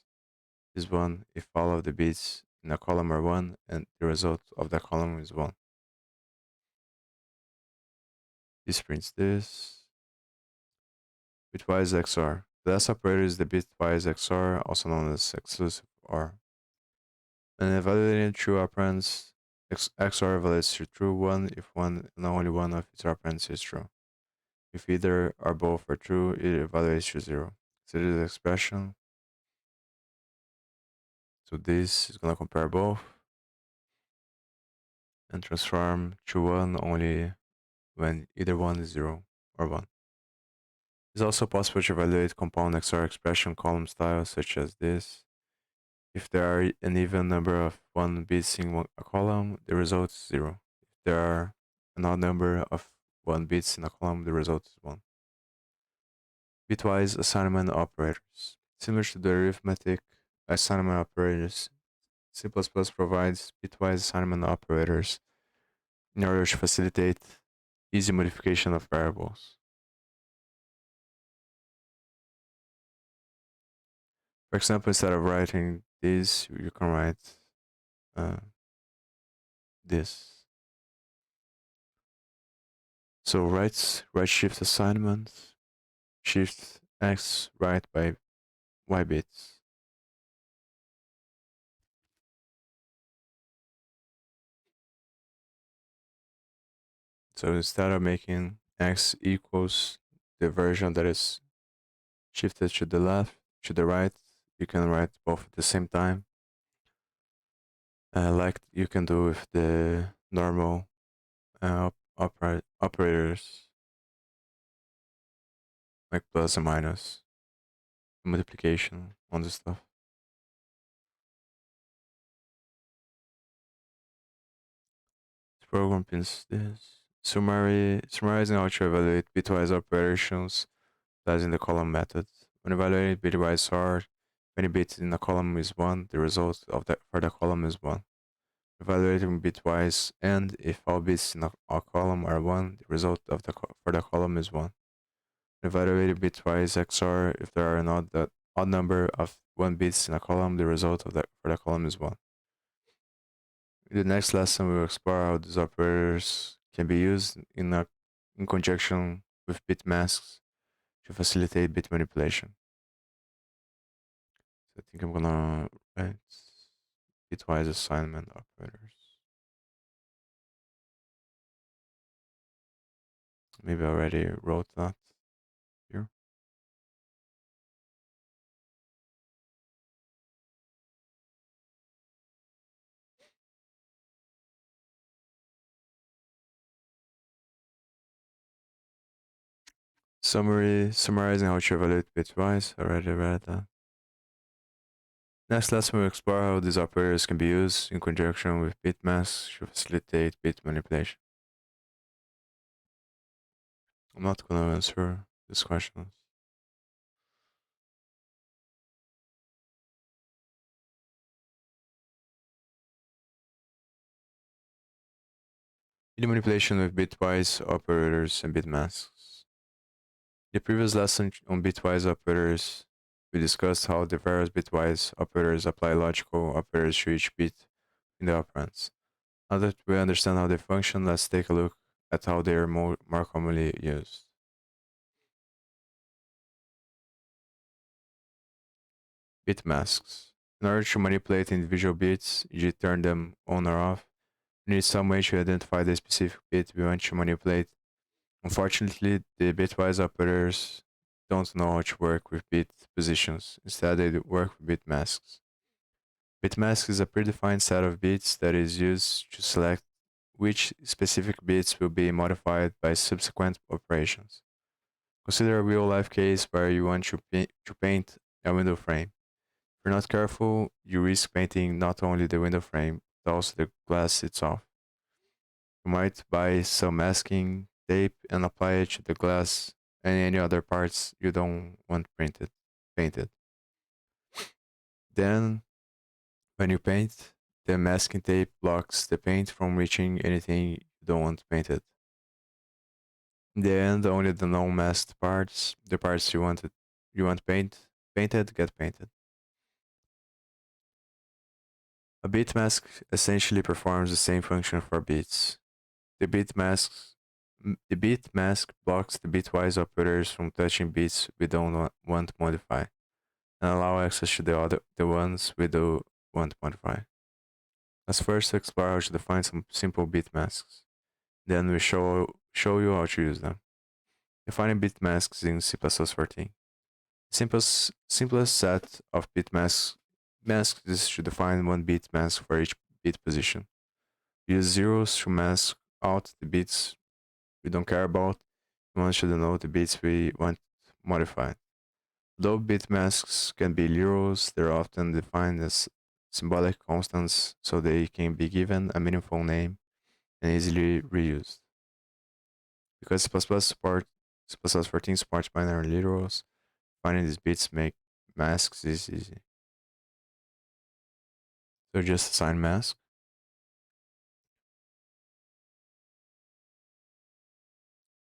this one if all of the bits in a column are 1 and the result of that column is 1. This prints this. Bitwise XOR. The last operator is the bitwise XOR, also known as exclusive OR. When evaluating true operands, XOR evaluates to true 1 if one and only one of its operands is true. If either or both are true, it evaluates to 0. Consider the expression. So this is going to compare both and transform to 1 only when either one is 0 or 1. It's also possible to evaluate compound XOR expression column styles such as this. If there are an even number of 1 bits in a column, the result is 0. If there are an odd number of 1 bits in a column, the result is 1. Bitwise assignment operators. Similar to the arithmetic assignment operators, C++ provides bitwise assignment operators in order to facilitate easy modification of variables. For example, instead of writing this, you can write this. So right shift assignment, shift x right by y bits. So instead of making x equals the version that is shifted to the left, to the right, you can write both at the same time, like you can do with the normal operators, like plus and minus, multiplication, all this stuff. This program pins this. Summarizing how to evaluate bitwise operations using the column method. When evaluating bitwise sort, if any bit in a column is 1, the result of for the column is 1. Evaluating bitwise and if all bits in a column are 1, the result of for the column is 1. Evaluating bitwise XOR if there are an odd number of 1 bits in a column, the result of for the column is 1. In the next lesson, we will explore how these operators can be used in conjunction with bit masks to facilitate bit manipulation. So I think I'm gonna write bitwise assignment operators. Maybe I already wrote that here. Summarizing how to evaluate bitwise. Already read that. Next lesson, we'll explore how these operators can be used in conjunction with bit masks to facilitate bit manipulation. I'm not gonna answer these questions. Bit manipulation with bitwise operators and bit masks. In the previous lesson on bitwise operators, we discussed how the various bitwise operators apply logical operators to each bit in the operands. Now that we understand how they function, let's take a look at how they are more commonly used. Bit masks. In order to manipulate individual bits, e.g. turn them on or off, we need some way to identify the specific bit we want to manipulate. Unfortunately, the bitwise operators don't know how to work with bit positions. Instead, they work with bit masks. Bit mask is a predefined set of bits that is used to select which specific bits will be modified by subsequent operations. Consider a real-life case where you want to paint a window frame. If you're not careful, you risk painting not only the window frame, but also the glass itself. You might buy some masking tape and apply it to the glass and any other parts you don't want painted. Then, when you paint, the masking tape blocks the paint from reaching anything you don't want painted. In the end, only the non-masked parts, the parts you want painted, get painted. A bit mask essentially performs the same function for bits. The bit mask blocks the bitwise operators from touching bits we don't want to modify, and allow access to the ones we do want to modify. Let's first explore how to define some simple bit masks. Then we show you how to use them. Defining bit masks in C++14. Simplest set of bit masks is to define one bit mask for each bit position. We use zeros to mask out the bits we don't care about. We want to denote the bits we want modified. Though bit masks can be literals, they're often defined as symbolic constants so they can be given a meaningful name and easily reused. Because C++14 supports binary literals, finding these bits make masks is easy. So just assign mask.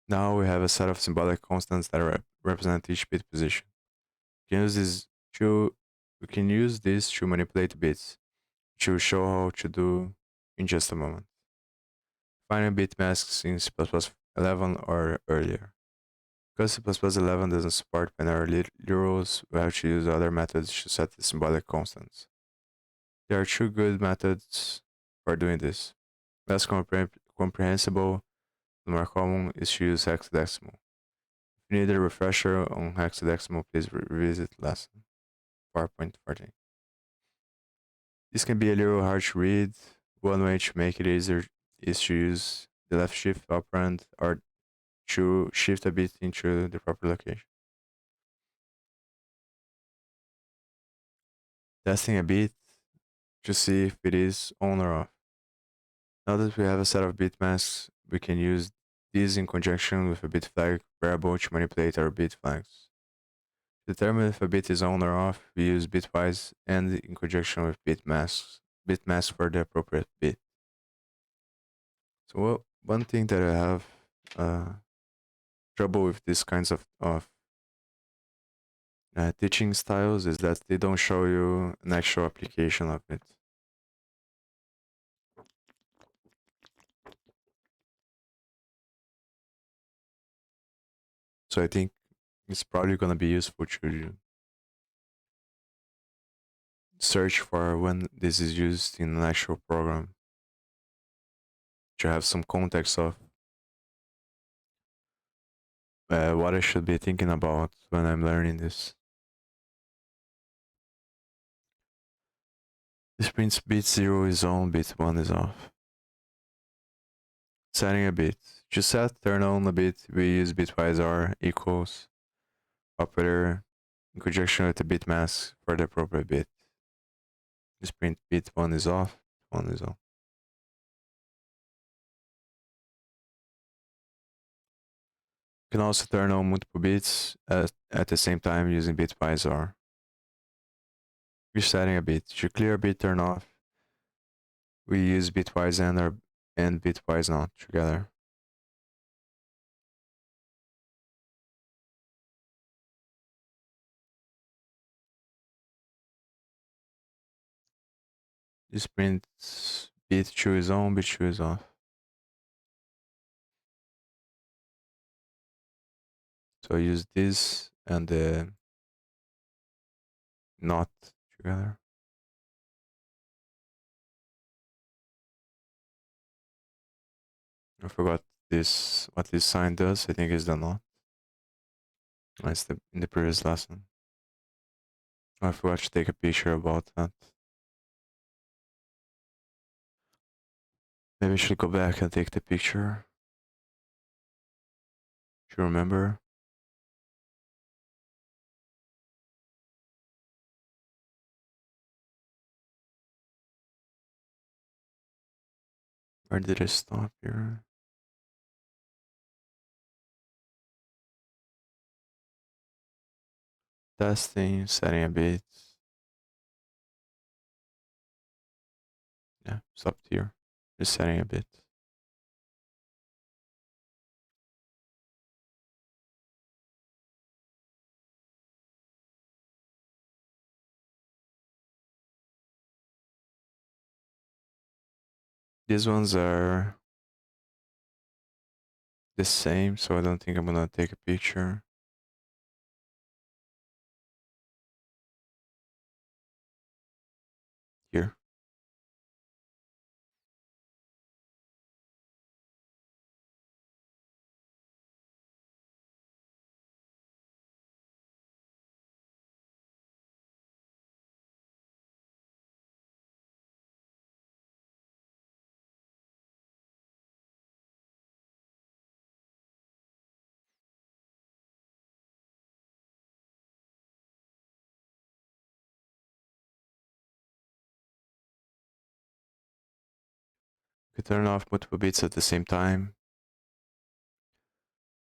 Now we have a set of symbolic constants that represent each bit position. We can use this to manipulate bits, which will show how to do in just a moment. Finding bit masks in C++11 or earlier. Because C++11 doesn't support binary literals, we have to use other methods to set the symbolic constants. There are two good methods for doing this. Less comprehensible and more common is to use hexadecimal. If you need a refresher on hexadecimal, please revisit lesson 4.14. This can be a little hard to read. One way to make it easier is to use the left shift operand or to shift a bit into the proper location. Testing a bit to see if it is on or off. Now that we have a set of bit masks, we can use these in conjunction with a bit flag variable to manipulate our bit flags. To determine if a bit is on or off, we use bitwise and in conjunction with bit mask for the appropriate bit. So one thing that I have trouble with these kinds of teaching styles is that they don't show you an actual application of it. So I think it's probably going to be useful to search for when this is used in an actual program to have some context of what I should be thinking about when I'm learning this. This prints bit 0 is on, bit 1 is off. Setting a bit. To set turn on a bit, we use bitwise r equals operator in conjunction with the bit mask for the appropriate bit. This print bit 1 is off, 1 is on. You can also turn on multiple bits at the same time using bitwise r. Resetting a bit. To clear a bit turn off, we use bitwise and bitwise not together. This prints bit 2 is on, bit 2 is off. So I use this and the not together. I forgot what this sign does. I think it's the not. It's in the previous lesson. I forgot to take a picture about that. Maybe I should go back and take the picture. To remember. Where did I stop here? Testing, setting a bit. Yeah, stopped here. Just setting a bit. These ones are the same, so I don't think I'm gonna take a picture. Here. You can turn off multiple bits at the same time.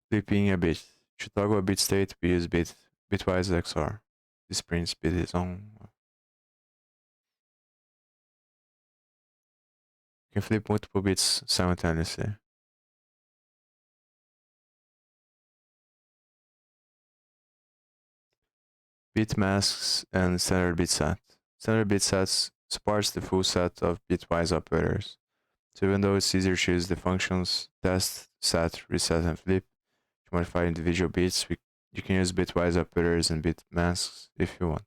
Flipping a bit. To toggle a bit state, we use bitwise XOR. This prints bit is on. You can flip multiple bits simultaneously. Bit masks and standard bit set. Standard bit sets supports the full set of bitwise operators. So even though it's easier to use the functions test, set, reset, and flip to modify individual bits, you can use bitwise operators and bit masks if you want.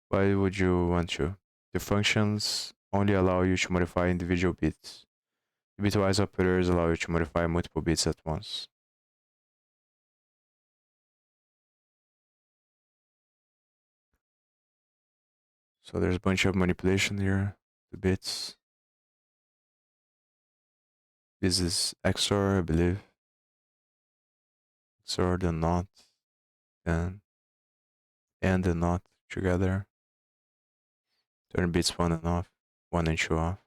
Why would you want to? The functions only allow you to modify individual bits. The bitwise operators allow you to modify multiple bits at once. So there's a bunch of manipulation here. The bits. This is XOR, I believe. XOR, the not, then and the not together. Turn bits 1 and off, 1 and 2 off.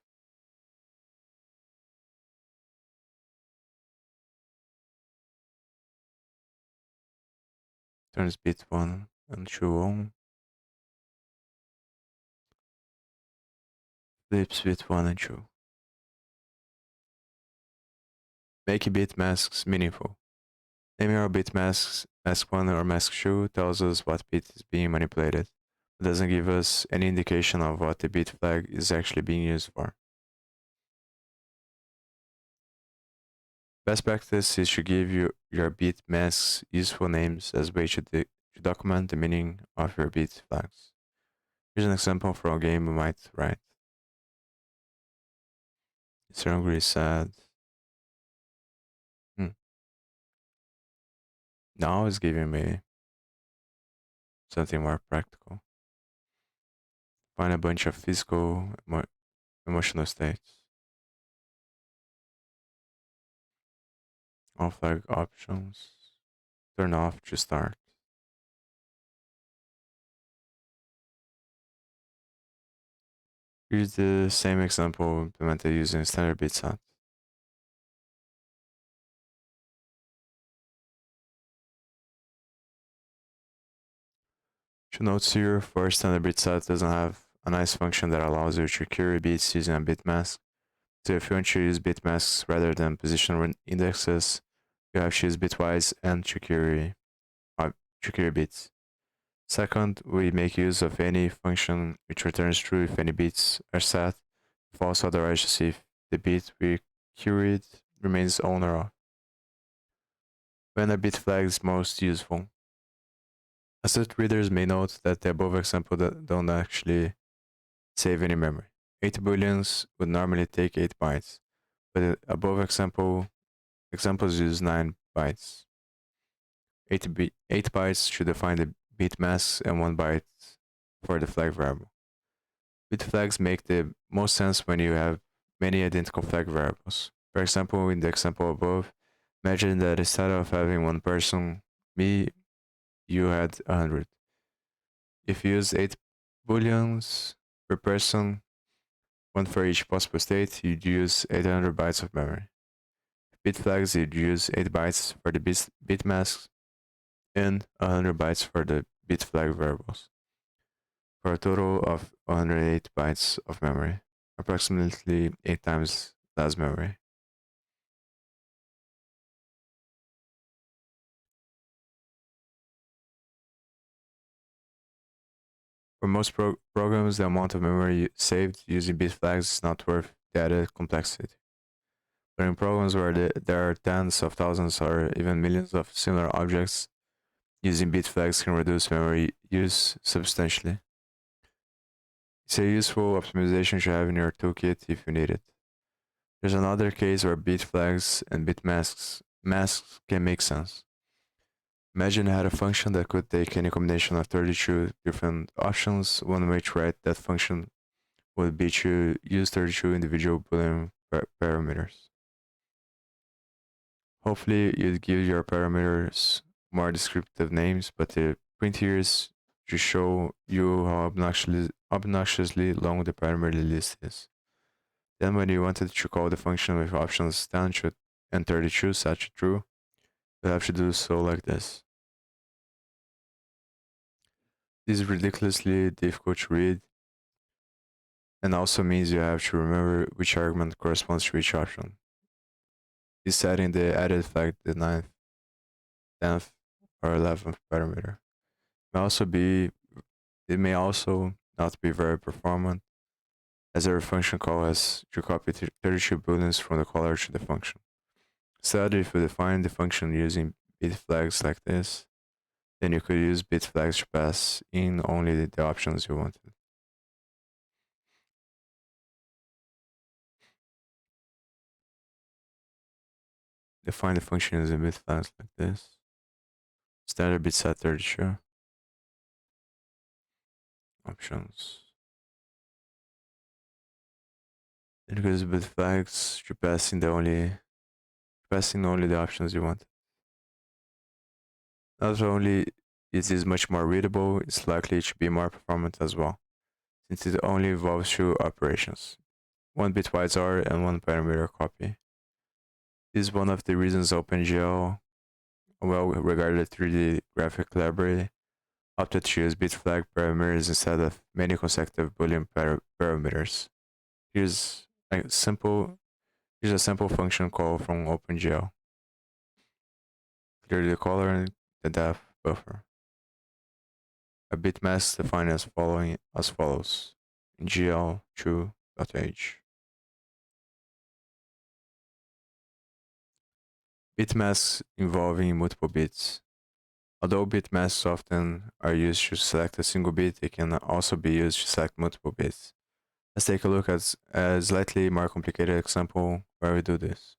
Turns bit 1 and 2 on. Flips bit 1 and 2. Make bit masks meaningful. Naming our bit masks, mask 1 or mask 2 tells us what bit is being manipulated. It doesn't give us any indication of what the bit flag is actually being used for. Best practice is to give your bit masks useful names as a way to document the meaning of your bit flags. Here's an example from a game we might write. It's hungry, sad. Now it's giving me something more practical. Find a bunch of physical, emotional states. All flag options. Turn off to start. Here's the same example implemented using standard bit set. To note here, for standard bit set doesn't have a nice function that allows you to query bits using a bit mask. So if you want to use bit masks rather than position indexes, you have to use bitwise and to query bits. Second, we make use of any function which returns true if any bits are set, false otherwise to see if the bit we queried remains on or off. When a bit flag is most useful. Astute readers may note that the above example don't actually save any memory. 8 booleans would normally take 8 bytes, but the above examples use 9 bytes. 8 bytes to define the bit masks and 1 byte for the flag variable. Bit flags make the most sense when you have many identical flag variables. For example, in the example above, imagine that instead of having one person, me, you had 100. If you use 8 booleans per person, one for each possible state, you'd use 800 bytes of memory. Bit flags, you'd use 8 bytes for the bit masks and 100 bytes for the bit flag variables, for a total of 108 bytes of memory, approximately 8 times less memory. For most programs, the amount of memory saved using bit flags is not worth the added complexity. But in programs where there are tens of thousands or even millions of similar objects, using bit flags can reduce memory use substantially. It's a useful optimization to have in your toolkit if you need it. There's another case where bit flags and bit masks can make sense. Imagine I had a function that could take any combination of 32 different options. One way to write that function would be to use 32 individual Boolean parameters. Hopefully, you'd give your parameters more descriptive names, but the point here is to show you how obnoxiously long the parameter list is. Then when you wanted to call the function with options 10 and 32 set to true, you have to do so like this. This is ridiculously difficult to read, and also means you have to remember which argument corresponds to each option. Is setting the added flag the 9th, 10th, or 11th parameter. It may also not be very performant, as every function call has to copy 32 booleans from the caller to the function. Instead, if you define the function using bit flags like this, then you could use bit flags to pass in only the options you wanted. Define the function using bit flags like this. Standard bit set 32. Options. Then you could use bit flags to pass in only the options you want. Not only is this much more readable, it's likely to be more performant as well, since it only involves two operations, one bitwise OR and one parameter copy. This is one of the reasons OpenGL, a well-regarded 3D graphic library, opted to use bit flag parameters instead of many consecutive Boolean parameters. Here's a simple function call from OpenGL. Clear the color and the depth buffer. A bit mask defined as follows in gl2.h. Bit masks involving multiple bits. Although bit masks often are used to select a single bit, they can also be used to select multiple bits. Let's take a look at a slightly more complicated example where we do this.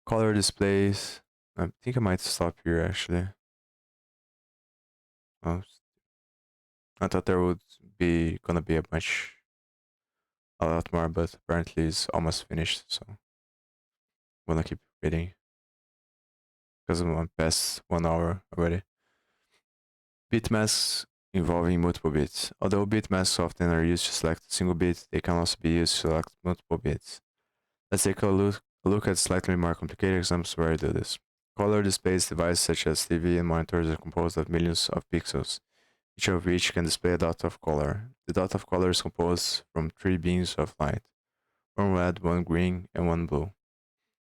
Color displays. I think I might stop here actually. Oh, I thought there would be gonna be a lot more, but apparently it's almost finished, so I'm gonna keep reading because I'm past 1 hour already. Bit masks involving multiple bits. Although bit masks often are used to select a single bit, they can also be used to select multiple bits. Let's take a look at slightly more complicated examples where I do this. Color displays devices such as TV and monitors are composed of millions of pixels, each of which can display a dot of color. The dot of color is composed from 3 beams of light, one red, one green, and one blue.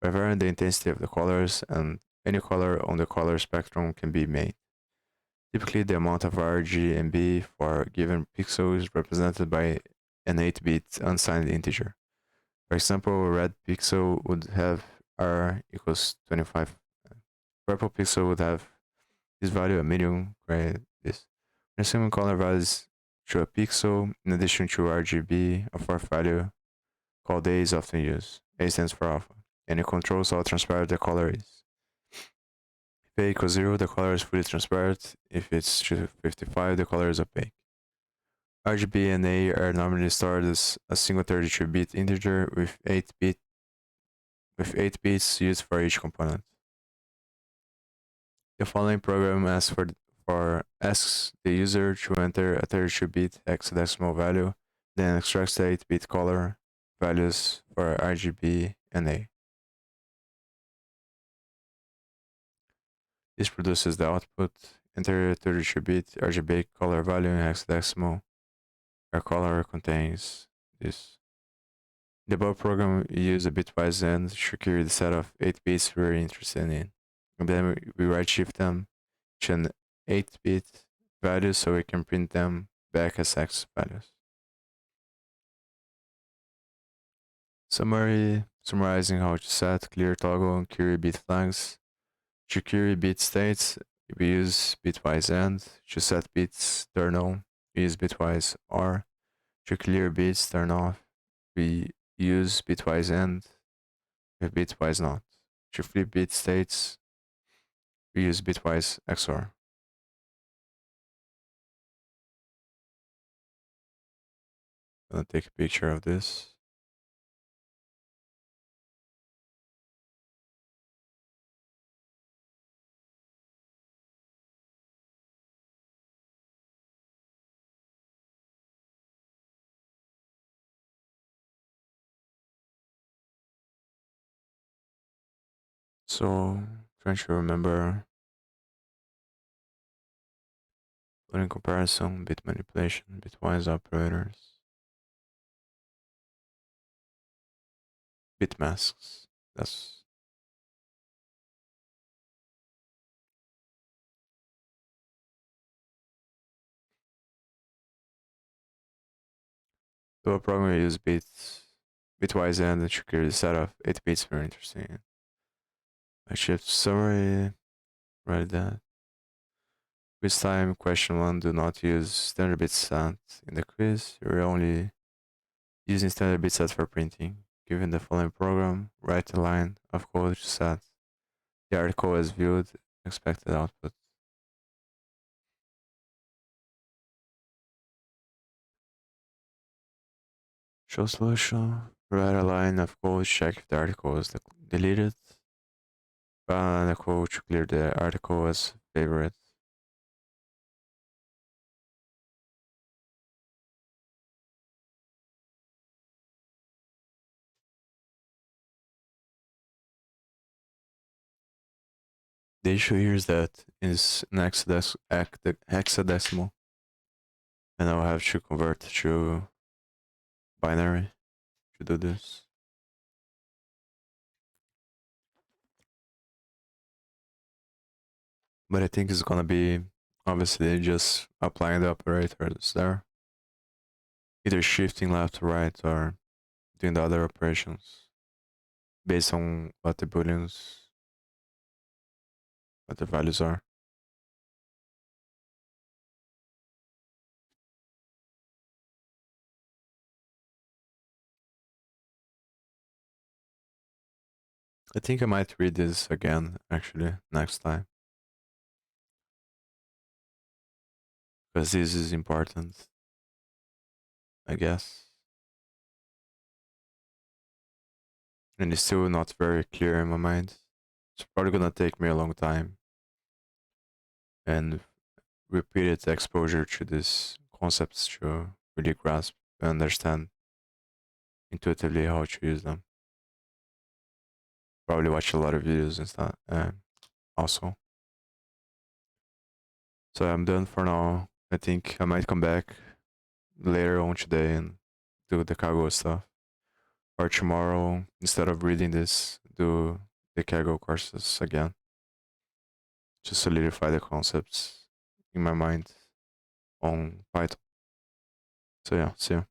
By varying the intensity of the colors, and any color on the color spectrum can be made. Typically, the amount of RGB for a given pixel is represented by an 8-bit unsigned integer. For example, a red pixel would have R equals 25. Purple pixel would have this value, a medium, gray, this. When assuming color values to a pixel, in addition to RGB, a fourth value called A is often used. A stands for alpha, and it controls how transparent the color is. If A equals 0, the color is fully transparent. If it's to 55, the color is opaque. RGB and A are normally stored as a single 32-bit integer with 8 bits used for each component. The following program asks the user to enter a 32-bit hexadecimal value, then extracts the 8-bit color values for RGB and A. This produces the output. Enter a 32-bit RGB color value in hexadecimal. Our color contains this. The above program uses a bitwise AND to carry the set of 8 bits we're interested in. And then we right shift them to an 8-bit value so we can print them back as hex values. Summarizing how to set, clear toggle, and query bit flags. To query bit states, we use bitwise AND. To set bits turn on, we use bitwise OR. To clear bits turn off, we use bitwise AND with bitwise NOT. To flip bit states, we use bitwise XOR. I'm gonna take a picture of this. So, trying to remember Boolean comparison, bit manipulation, bitwise operators, bit masks. That's so a program use bitwise and to clear the setup. 8 bits, very interesting. I shift summary, write that. Quiz time, question 1, do not use standard bit set in the quiz. You're only using standard bit set for printing. Given the following program, write a line of code to set the article as viewed, expected output. Show solution, write a line of code, check if the article is deleted. Run a code to clear the article as favorite. The issue here is that it's an hexadecimal, and I'll have to convert to binary to do this. But I think it's gonna be obviously just applying the operators there, either shifting left to right or doing the other operations based on what the booleans, what the values are. I think I might read this again actually next time, because this is important, I guess. And it's still not very clear in my mind. It's probably gonna take me a long time and repeated exposure to these concepts to really grasp and understand intuitively how to use them. Probably watch a lot of videos and stuff also. So I'm done for now. I think I might come back later on today and do the cargo stuff. Or tomorrow, instead of reading this, do the cargo courses again. To solidify the concepts in my mind on Python. So yeah, see you.